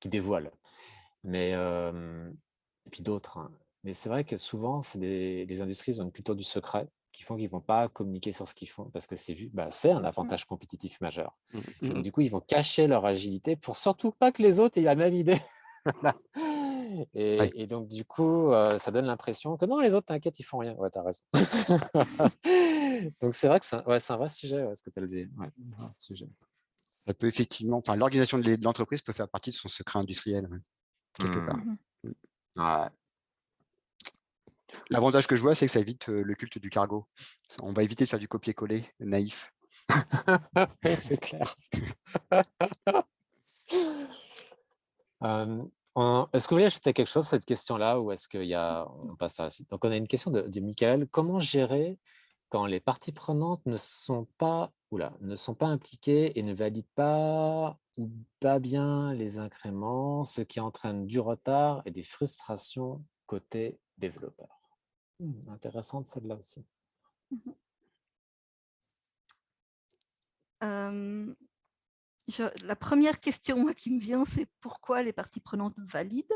qui dévoile. Mais et puis d'autres. Mais c'est vrai que souvent, c'est les industries ils ont une culture du secret qui font qu'ils ne vont pas communiquer sur ce qu'ils font parce que c'est un avantage compétitif majeur. Donc du coup, ils vont cacher leur agilité pour surtout pas que les autres aient la même idée. Et donc du coup, ça donne l'impression que non, les autres, t'inquiète, ils font rien. Ouais, t'as raison. Donc c'est vrai que c'est un vrai sujet, ce que tu as dit. Ouais, un vrai sujet. Ça peut effectivement, l'organisation de l'entreprise peut faire partie de son secret industriel, quelque part. Ouais. L'avantage que je vois, c'est que ça évite le culte du cargo. On va éviter de faire du copier-coller naïf. C'est clair. Est-ce que vous voulez ajouter quelque chose à cette question-là ou est-ce on passe à la suite? Donc, on a une question de Michael. Comment gérer quand les parties prenantes ne sont pas impliquées et ne valident pas ou pas bien les incréments, ce qui entraîne du retard et des frustrations côté développeur? Intéressante celle-là aussi. La première question qui me vient, c'est pourquoi les parties prenantes valident.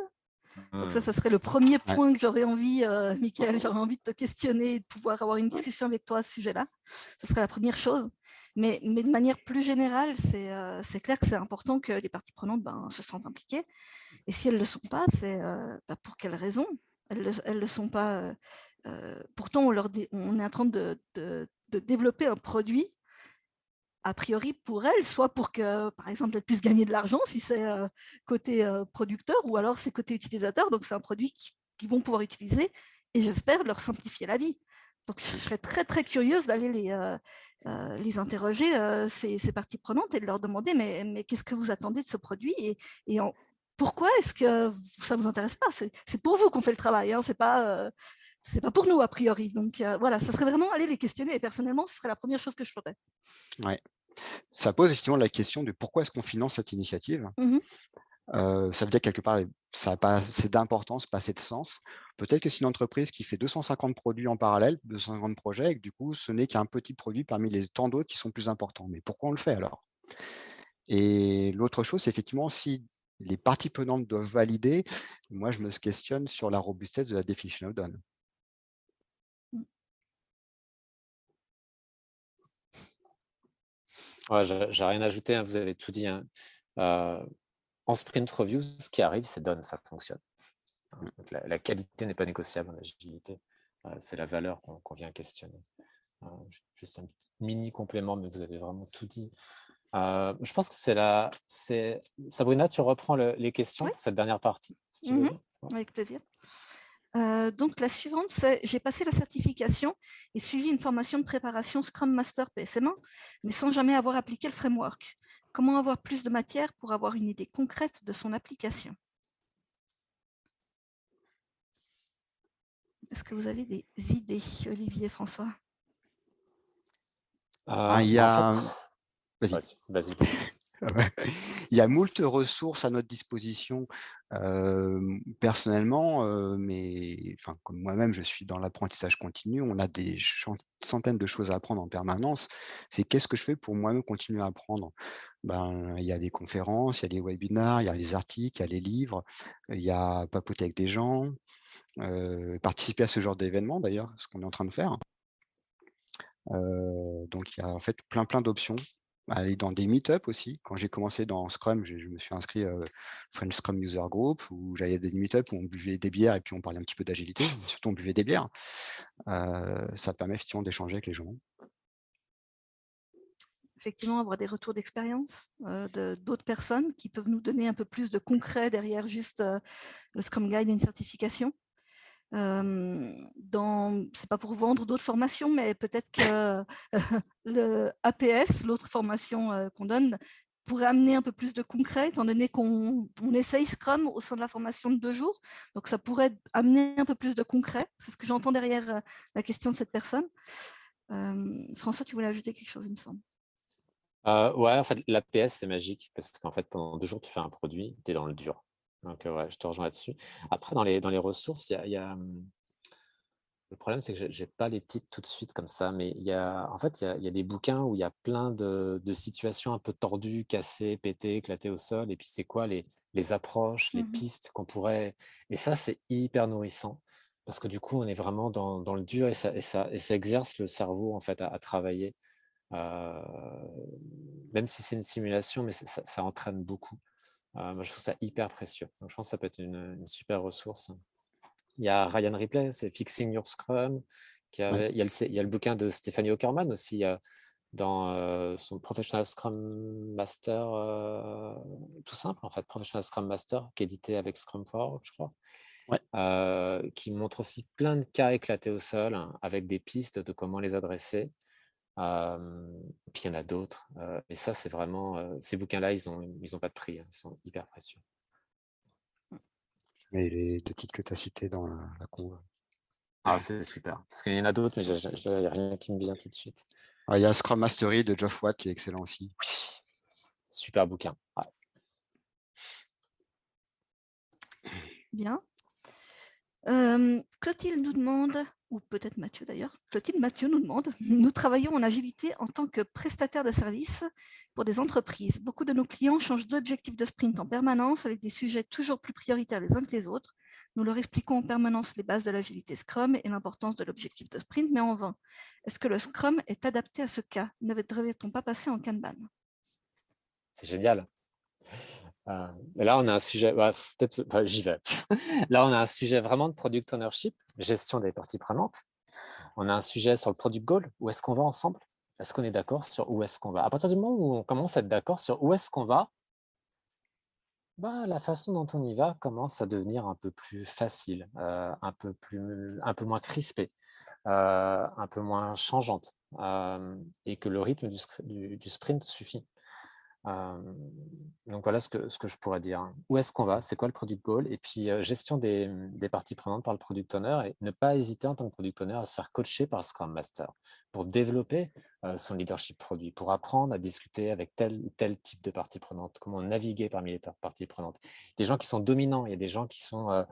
Donc ça serait le premier point que j'aurais envie, Michael, j'aurais envie de te questionner et de pouvoir avoir une discussion avec toi à ce sujet-là. Ce serait la première chose. Mais de manière plus générale, c'est clair que c'est important que les parties prenantes se sentent impliquées. Et si elles ne le sont pas, c'est pour quelles raisons elles ne le sont pas. Pourtant, on est en train de développer un produit a priori pour elles, soit pour que, par exemple, elles puissent gagner de l'argent si c'est côté producteur, ou alors c'est côté utilisateur. Donc, c'est un produit qu'ils vont pouvoir utiliser et j'espère leur simplifier la vie. Donc, je serais très, très curieuse d'aller les interroger, ces parties prenantes, et de leur demander, mais qu'est-ce que vous attendez de ce produit et pourquoi est-ce que ça ne vous intéresse pas? C'est pour vous qu'on fait le travail, c'est pas pour nous, a priori. Donc, voilà, ça serait vraiment aller les questionner. Et personnellement, ce serait la première chose que je ferais. Ouais. Ça pose effectivement la question de pourquoi est-ce qu'on finance cette initiative. Ça veut dire que quelque part, ça n'a pas assez d'importance, pas assez de sens. Peut-être que c'est une entreprise qui fait 250 produits en parallèle, 250 projets, et que du coup, ce n'est qu'un petit produit parmi les tant d'autres qui sont plus importants. Mais pourquoi on le fait alors? Et l'autre chose, c'est effectivement si les parties prenantes doivent valider, moi, je me questionne sur la robustesse de la definition of done. Ouais, j'ai rien ajouté, vous avez tout dit. En sprint review, ce qui arrive, c'est done, ça fonctionne. Donc, la qualité n'est pas négociable en agilité. C'est la valeur qu'on vient questionner. Juste un petit mini complément, mais vous avez vraiment tout dit. Je pense que c'est Sabrina, tu reprends les questions pour cette dernière partie, si tu veux bien. Avec plaisir. Donc, la suivante, c'est j'ai passé la certification et suivi une formation de préparation Scrum Master PSM1, mais sans jamais avoir appliqué le framework. Comment avoir plus de matière pour avoir une idée concrète de son application? Est-ce que vous avez des idées, Olivier, François? Il y a... Vas-y. Il y a moult ressources à notre disposition personnellement, mais comme moi-même, je suis dans l'apprentissage continu, on a des centaines de choses à apprendre en permanence. C'est qu'est-ce que je fais pour moi-même continuer à apprendre? Il y a des conférences, il y a des webinars, il y a les articles, il y a les livres, il y a papoter avec des gens, participer à ce genre d'événements d'ailleurs, ce qu'on est en train de faire. Donc il y a en fait plein d'options. Aller dans des meet-up aussi. Quand j'ai commencé dans Scrum, je me suis inscrit French Scrum User Group, où j'allais à des meet-up où on buvait des bières et puis on parlait un petit peu d'agilité, mais surtout on buvait des bières. Ça permet effectivement d'échanger avec les gens. Effectivement, avoir des retours d'expérience d'autres personnes qui peuvent nous donner un peu plus de concret derrière juste le Scrum Guide et une certification. C'est pas pour vendre d'autres formations, mais peut-être que le APS, l'autre formation qu'on donne, pourrait amener un peu plus de concret, étant donné qu'on essaye Scrum au sein de la formation de 2 jours. Donc, ça pourrait amener un peu plus de concret. C'est ce que j'entends derrière la question de cette personne. François, tu voulais ajouter quelque chose, il me semble. Ouais, en fait, l'APS, c'est magique, parce qu'en fait, pendant 2 jours, tu fais un produit, tu es dans le dur. Donc, ouais, je te rejoins là-dessus. Après, dans les ressources, il y a Le problème, c'est que j'ai pas les titres tout de suite comme ça, mais il y a des bouquins où il y a plein de situations un peu tordues, cassées, pétées, éclatées au sol. Et puis, c'est quoi les approches, les pistes qu'on pourrait… Et ça, c'est hyper nourrissant parce que du coup, on est vraiment dans le dur et ça exerce le cerveau en fait à travailler. Même si c'est une simulation, mais ça entraîne beaucoup. Moi, je trouve ça hyper précieux. Donc, je pense que ça peut être une super ressource. Il y a Ryan Ripley, c'est Fixing Your Scrum. Ouais. Il y a le bouquin de Stephanie Ockerman aussi, dans son Professional Scrum Master, tout simple en fait, Professional Scrum Master, qui est édité avec Scrum.org, je crois, Ouais. qui montre aussi plein de cas éclatés au sol, hein, avec des pistes de comment les adresser. Puis il y en a d'autres. Et ça, c'est vraiment… ces bouquins-là, ils ont pas de prix, hein, ils sont hyper précieux. Je mets les 2 titres que tu as cités dans la convo. Ah, c'est super. Parce qu'il y en a d'autres, mais il n'y a rien qui me vient tout de suite. Il y a Scrum Mastery de Geoff Watt qui est excellent aussi. Oui, super bouquin. Ouais. Bien. Clotilde nous demande, ou peut-être Mathieu d'ailleurs, Mathieu nous demande, nous travaillons en agilité en tant que prestataire de services pour des entreprises. Beaucoup de nos clients changent d'objectif de sprint en permanence avec des sujets toujours plus prioritaires les uns que les autres. Nous leur expliquons en permanence les bases de l'agilité Scrum et l'importance de l'objectif de sprint, mais en vain. Est-ce que le Scrum est adapté à ce cas? Ne devrait-on pas passer en Kanban? C'est génial. Là, on a un sujet, j'y vais. Là, on a un sujet vraiment de product ownership, gestion des parties prenantes. On a un sujet sur le product goal. Où est-ce qu'on va ensemble? Est-ce qu'on est d'accord sur où est-ce qu'on va? À partir du moment où on commence à être d'accord sur où est-ce qu'on va, la façon dont on y va commence à devenir un peu plus facile, un peu moins crispée, un peu moins changeante, et que le rythme du sprint suffit. Donc voilà ce que je pourrais dire. Où est-ce qu'on va? C'est quoi le product goal? Et puis gestion des parties prenantes par le product owner, et ne pas hésiter en tant que product owner à se faire coacher par le Scrum Master pour développer son leadership produit, pour apprendre à discuter avec tel ou tel type de parties prenantes, comment naviguer parmi les parties prenantes. Des gens qui sont dominants, il y a des gens qui sont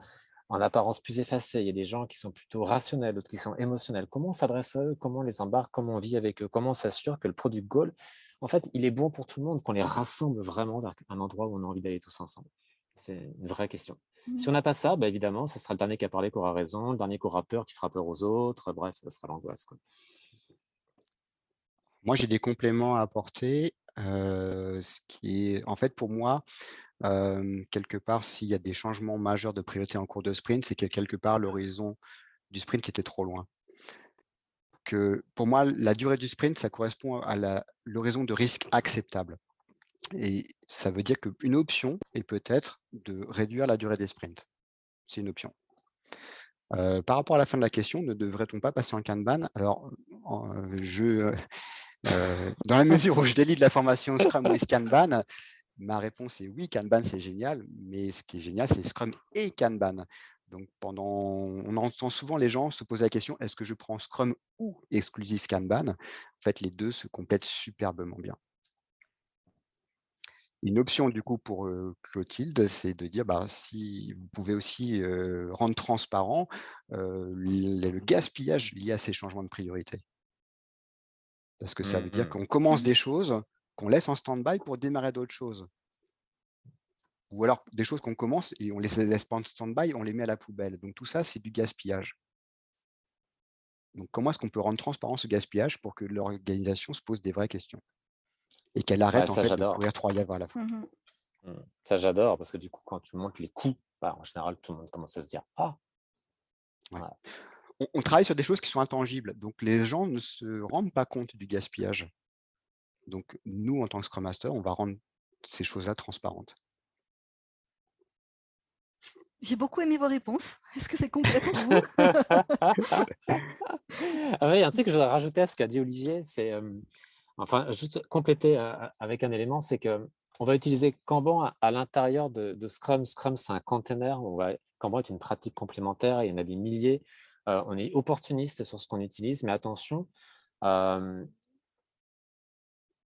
en apparence plus effacés, il y a des gens qui sont plutôt rationnels, d'autres qui sont émotionnels. Comment on s'adresse à eux? Comment on les embarque? Comment on vit avec eux? Comment on s'assure que le product goal, en fait, il est bon pour tout le monde, qu'on les rassemble vraiment vers un endroit où on a envie d'aller tous ensemble? C'est une vraie question. Si on n'a pas ça, évidemment, ça sera le dernier qui a parlé qui aura raison, le dernier qui aura peur qui fera peur aux autres. Bref, ça sera l'angoisse. Moi, j'ai des compléments à apporter. Ce qui est, en fait, pour moi, quelque part, s'il y a des changements majeurs de priorité en cours de sprint, c'est que quelque part, l'horizon du sprint était trop loin. Pour moi, la durée du sprint, ça correspond à l'horizon de risque acceptable. Et ça veut dire qu'une option est peut-être de réduire la durée des sprints. C'est une option. Par rapport à la fin de la question, ne devrait-on pas passer en Kanban? Alors, dans la mesure où je délivre de la formation Scrum with Kanban, ma réponse est oui, Kanban, c'est génial, mais ce qui est génial, c'est Scrum et Kanban. Donc, on entend souvent les gens se poser la question, est-ce que je prends Scrum ou exclusif Kanban? En fait, les deux se complètent superbement bien. Une option, du coup, pour Clotilde, c'est de dire, si vous pouvez aussi rendre transparent le gaspillage lié à ces changements de priorité. Parce que ça veut dire qu'on commence des choses, qu'on laisse en stand-by pour démarrer d'autres choses. Ou alors des choses qu'on commence et on ne les laisse pas en stand-by, on les met à la poubelle. Donc tout ça, c'est du gaspillage. Donc comment est-ce qu'on peut rendre transparent ce gaspillage pour que l'organisation se pose des vraies questions et qu'elle arrête en fait de courir 3 lièvres à la fois. Ça, j'adore, parce que du coup, quand tu montes les coûts, en général, tout le monde commence à se dire « Ah !» On travaille sur des choses qui sont intangibles, donc les gens ne se rendent pas compte du gaspillage. Donc nous, en tant que Scrum Master, on va rendre ces choses-là transparentes. J'ai beaucoup aimé vos réponses. Est-ce que c'est complet pour vous? Il y a un truc que je voudrais rajouter à ce qu'a dit Olivier, c'est juste compléter avec un élément, c'est qu'on va utiliser Kanban à l'intérieur de Scrum. Scrum, c'est un container. Kanban est une pratique complémentaire. Il y en a des milliers. On est opportuniste sur ce qu'on utilise, mais attention,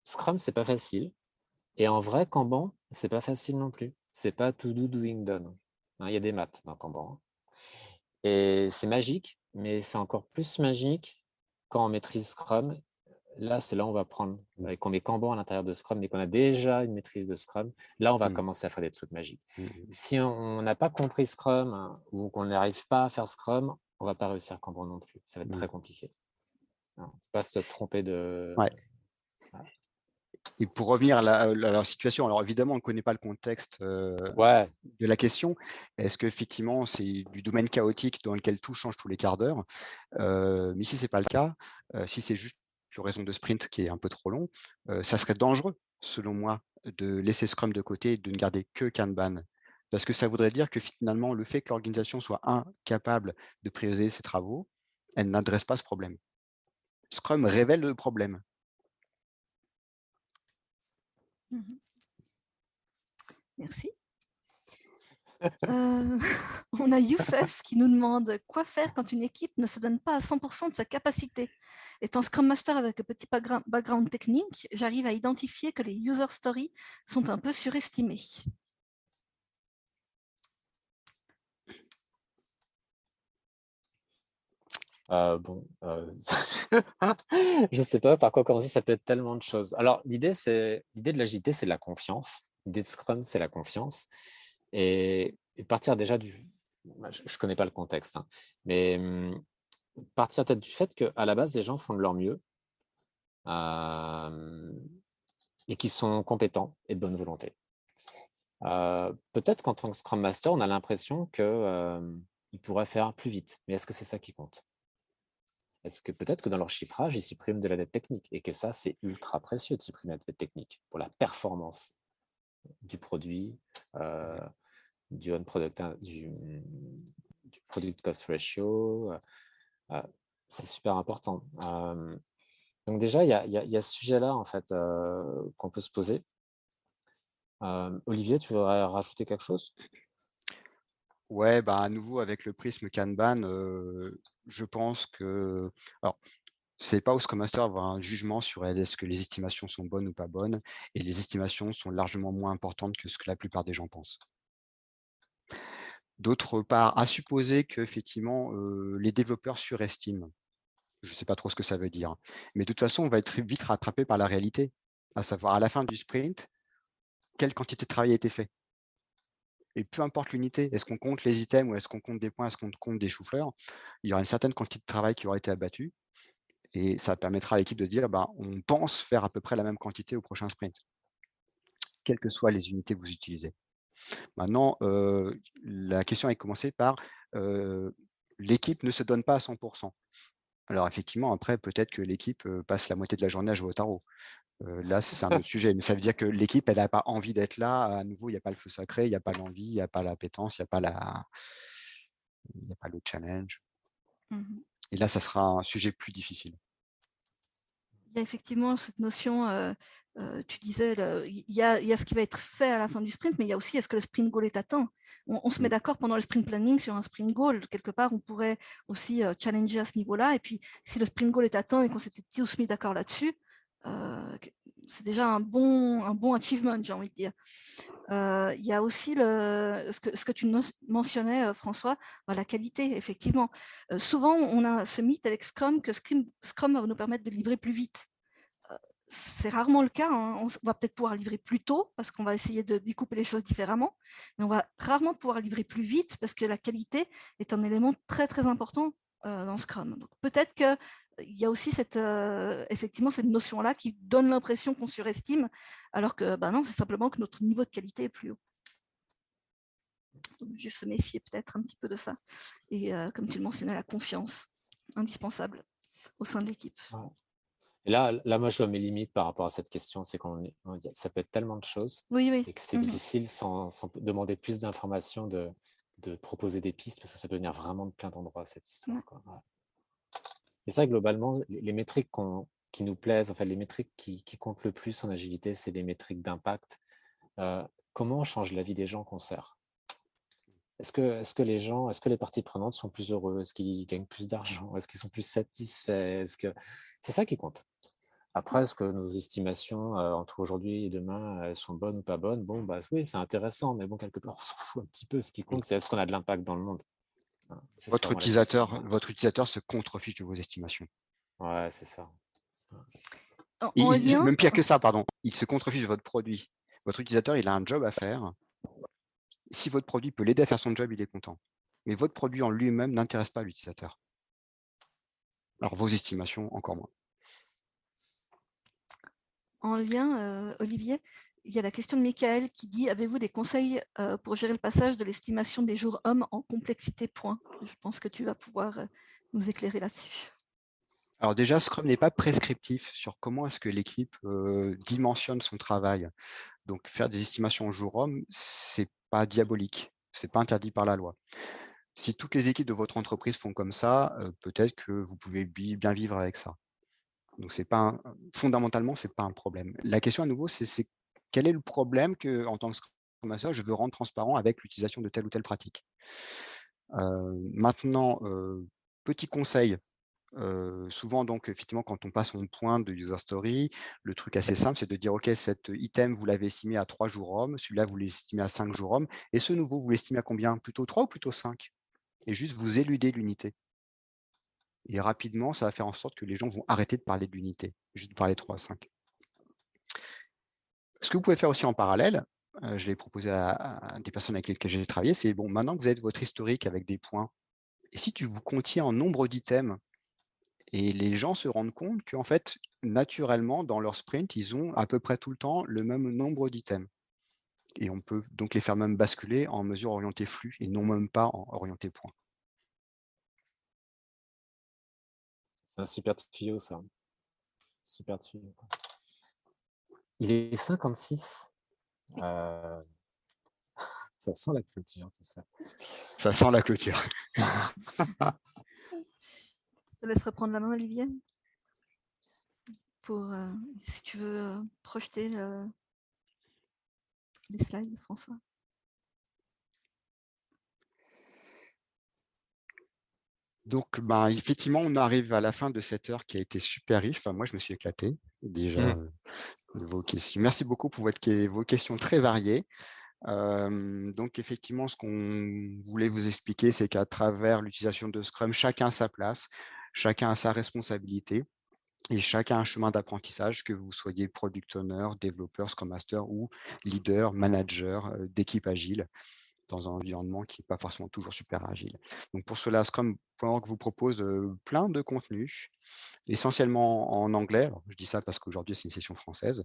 Scrum, c'est pas facile. Et en vrai, Kanban, c'est pas facile non plus. C'est pas to do, doing, done. Il y a des maths dans Kanban. Et c'est magique, mais c'est encore plus magique quand on maîtrise Scrum. Là, c'est là où on va prendre, et qu'on met Kanban à l'intérieur de Scrum, mais qu'on a déjà une maîtrise de Scrum. Là, on va commencer à faire des trucs magiques. Si on n'a pas compris Scrum ou qu'on n'arrive pas à faire Scrum, on ne va pas réussir Kanban non plus. Ça va être très compliqué. Il ne faut pas se tromper de… Ouais. Et pour revenir à leur situation, alors évidemment, on ne connaît pas le contexte Ouais. de la question. Est-ce qu'effectivement, c'est du domaine chaotique dans lequel tout change tous les quarts d'heure? Mais si ce n'est pas le cas, si c'est juste une raison de sprint qui est un peu trop long, ça serait dangereux, selon moi, de laisser Scrum de côté et de ne garder que Kanban. Parce que ça voudrait dire que finalement, le fait que l'organisation soit incapable de prioriser ses travaux, elle n'adresse pas ce problème. Scrum révèle le problème. Merci. On a Youssef qui nous demande quoi faire quand une équipe ne se donne pas à 100% de sa capacité. Étant Scrum Master avec un petit background technique, j'arrive à identifier que les user stories sont un peu surestimées. Je ne sais pas par quoi commencer, ça peut être tellement de choses. Alors, l'idée de l'agilité, c'est la confiance. L'idée de Scrum, c'est la confiance. Et partir déjà je ne connais pas le contexte, hein, mais partir peut-être du fait qu'à la base, les gens font de leur mieux et qu'ils sont compétents et de bonne volonté. Peut-être qu'en tant que Scrum Master, on a l'impression qu'ils pourraient faire plus vite. Mais est-ce que c'est ça qui compte? Est-ce que peut-être que dans leur chiffrage, ils suppriment de la dette technique et que ça, c'est ultra précieux de supprimer la dette technique pour la performance du produit, du product cost ratio. C'est super important. Donc déjà, il y a ce sujet-là en fait qu'on peut se poser. Olivier, tu voudrais rajouter quelque chose? Ouais, bah, à nouveau avec le prisme Kanban, je pense que… Alors, c'est pas au Scrum Master avoir un jugement sur est-ce que les estimations sont bonnes ou pas bonnes, et les estimations sont largement moins importantes que ce que la plupart des gens pensent. D'autre part, à supposer qu'effectivement, les développeurs surestiment. Je ne sais pas trop ce que ça veut dire, mais de toute façon, on va être vite rattrapé par la réalité, à savoir à la fin du sprint, quelle quantité de travail a été fait. Et peu importe l'unité, est-ce qu'on compte les items ou est-ce qu'on compte des points, est-ce qu'on compte des choux-fleurs, il y aura une certaine quantité de travail qui aura été abattue et ça permettra à l'équipe de dire on pense faire à peu près la même quantité au prochain sprint, quelles que soient les unités que vous utilisez. Maintenant, la question est commencée par l'équipe ne se donne pas à 100%. Alors effectivement, après, peut-être que l'équipe passe la moitié de la journée à jouer au tarot. Là, c'est un autre sujet, mais ça veut dire que l'équipe, elle n'a pas envie d'être là. À nouveau, il n'y a pas le feu sacré, il n'y a pas l'envie, il n'y a pas l'appétence, il n'y a pas le challenge. Et là, ça sera un sujet plus difficile. Il y a effectivement cette notion, tu disais, il y a ce qui va être fait à la fin du sprint, mais il y a aussi est-ce que le sprint goal est atteint. On se met d'accord pendant le sprint planning sur un sprint goal. Quelque part, on pourrait aussi challenger à ce niveau-là. Et puis, si le sprint goal est atteint et qu'on s'était tous mis d'accord là-dessus, c'est déjà un bon achievement, j'ai envie de dire. Il y a aussi ce que tu mentionnais, François, la qualité, effectivement. Souvent, on a ce mythe avec Scrum que Scrum va nous permettre de livrer plus vite. C'est rarement le cas. Hein. On va peut-être pouvoir livrer plus tôt parce qu'on va essayer de découper les choses différemment, mais on va rarement pouvoir livrer plus vite parce que la qualité est un élément très, très important dans Scrum. Donc, peut-être qu'il y a aussi effectivement cette notion-là qui donne l'impression qu'on surestime, alors que non, c'est simplement que notre niveau de qualité est plus haut. Donc, juste se méfier peut-être un petit peu de ça. Et comme tu le mentionnais, la confiance, indispensable au sein de l'équipe. Ouais. Et là, moi, je vois mes limites par rapport à cette question, c'est ça peut être tellement de choses et que c'est difficile sans demander plus d'informations de proposer des pistes parce que ça peut venir vraiment de plein d'endroits, cette histoire. Quoi. Ouais. Et ça, globalement, les métriques qui nous plaisent, enfin, les métriques qui comptent le plus en agilité, c'est des métriques d'impact. Comment on change la vie des gens qu'on sert? Est-ce que les parties prenantes sont plus heureux? Est-ce qu'ils gagnent plus d'argent? Est-ce qu'ils sont plus satisfaits? C'est ça qui compte. Après, est-ce que nos estimations entre aujourd'hui et demain, elles sont bonnes ou pas bonnes? Bon, oui, c'est intéressant, mais bon, quelque part, on s'en fout un petit peu. Ce qui compte, c'est est-ce qu'on a de l'impact dans le monde? C'est Votre vraiment la question. utilisateur se contrefiche de vos estimations. Ouais, c'est ça. En lien, Même pire que ça, pardon, il se contrefiche de votre produit. Votre utilisateur, il a un job à faire. Si votre produit peut l'aider à faire son job, il est content. Mais votre produit en lui-même n'intéresse pas l'utilisateur. Alors, vos estimations, encore moins. en lien, Olivier, il y a la question de Michael qui dit: avez-vous des conseils pour gérer le passage de l'estimation des jours hommes en complexité point? Je pense que tu vas pouvoir nous éclairer là-dessus. Alors déjà, Scrum n'est pas prescriptif sur comment est-ce que l'équipe dimensionne son travail. Donc, faire des estimations au jour homme, c'est pas diabolique, c'est pas interdit par la loi. Si toutes les équipes de votre entreprise font comme ça, peut-être que vous pouvez bien vivre avec ça. Donc, fondamentalement, c'est pas un problème. La question à nouveau, c'est quel est le problème que, en tant que Scrum Master, je veux rendre transparent avec l'utilisation de telle ou telle pratique. Maintenant, petit conseil. Souvent, donc, effectivement, quand on passe au point de user story, le truc assez simple, c'est de dire, OK, cet item, vous l'avez estimé à 3 jours hommes, celui-là, vous l'estimez à 5 jours hommes, et ce nouveau, vous l'estimez à combien? Plutôt 3 ou plutôt 5? Et juste vous éludez l'unité. Et rapidement, ça va faire en sorte que les gens vont arrêter de parler de l'unité, juste de parler 3 à 5. Ce que vous pouvez faire aussi en parallèle, je l'ai proposé à des personnes avec lesquelles j'ai travaillé, c'est, bon, maintenant que vous avez votre historique avec des points, et si tu vous comptiez en nombre d'items, et les gens se rendent compte qu'en fait, naturellement, dans leur sprint, ils ont à peu près tout le temps le même nombre d'items. Et on peut donc les faire même basculer en mesure orientée flux et non même pas en orientée point. C'est un super tuyau, ça. Super tuyau. Il est 56. Ça sent la clôture, tout ça. Ça sent la clôture. Je te laisse reprendre la main, Olivier, pour si tu veux projeter les slides, François. Donc, effectivement, on arrive à la fin de cette heure qui a été super riche. Enfin, moi, je me suis éclaté déjà de vos questions. Merci beaucoup pour vos questions très variées. Donc, effectivement, ce qu'on voulait vous expliquer, c'est qu'à travers l'utilisation de Scrum, chacun a sa place, chacun a sa responsabilité et chacun a un chemin d'apprentissage, que vous soyez product owner, développeur, Scrum Master ou leader, manager d'équipe agile, dans un environnement qui n'est pas forcément toujours super agile. Donc pour cela, Scrum.org vous propose plein de contenus, essentiellement en anglais. Alors, je dis ça parce qu'aujourd'hui, c'est une session française.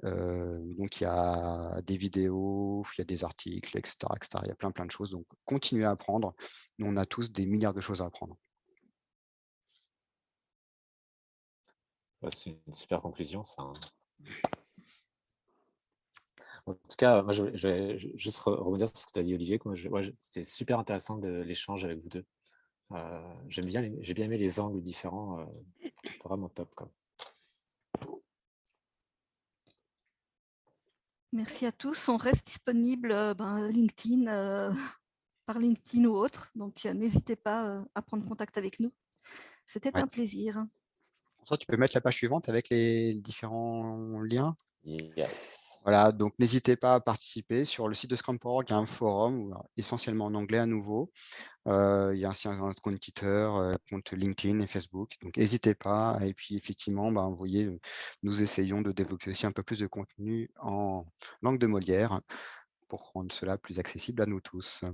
Donc il y a des vidéos, il y a des articles, etc., etc. Il y a plein de choses. Donc continuez à apprendre. Nous, on a tous des milliards de choses à apprendre. C'est une super conclusion, ça. En tout cas, moi, je vais juste rebondir sur ce que tu as dit, Olivier. C'était super intéressant l'échange avec vous deux. J'ai bien aimé les angles différents. Vraiment top, quoi. Merci à tous. On reste disponible LinkedIn, par LinkedIn ou autre. Donc, n'hésitez pas à prendre contact avec nous. C'était un plaisir. François, tu peux mettre la page suivante avec les différents liens? Yes. Voilà, donc n'hésitez pas à participer. Sur le site de Scrum.org, il y a un forum, essentiellement en anglais à nouveau. Il y a aussi un compte Twitter, compte LinkedIn et Facebook. Donc n'hésitez pas. Et puis effectivement, vous voyez, nous essayons de développer aussi un peu plus de contenu en langue de Molière pour rendre cela plus accessible à nous tous.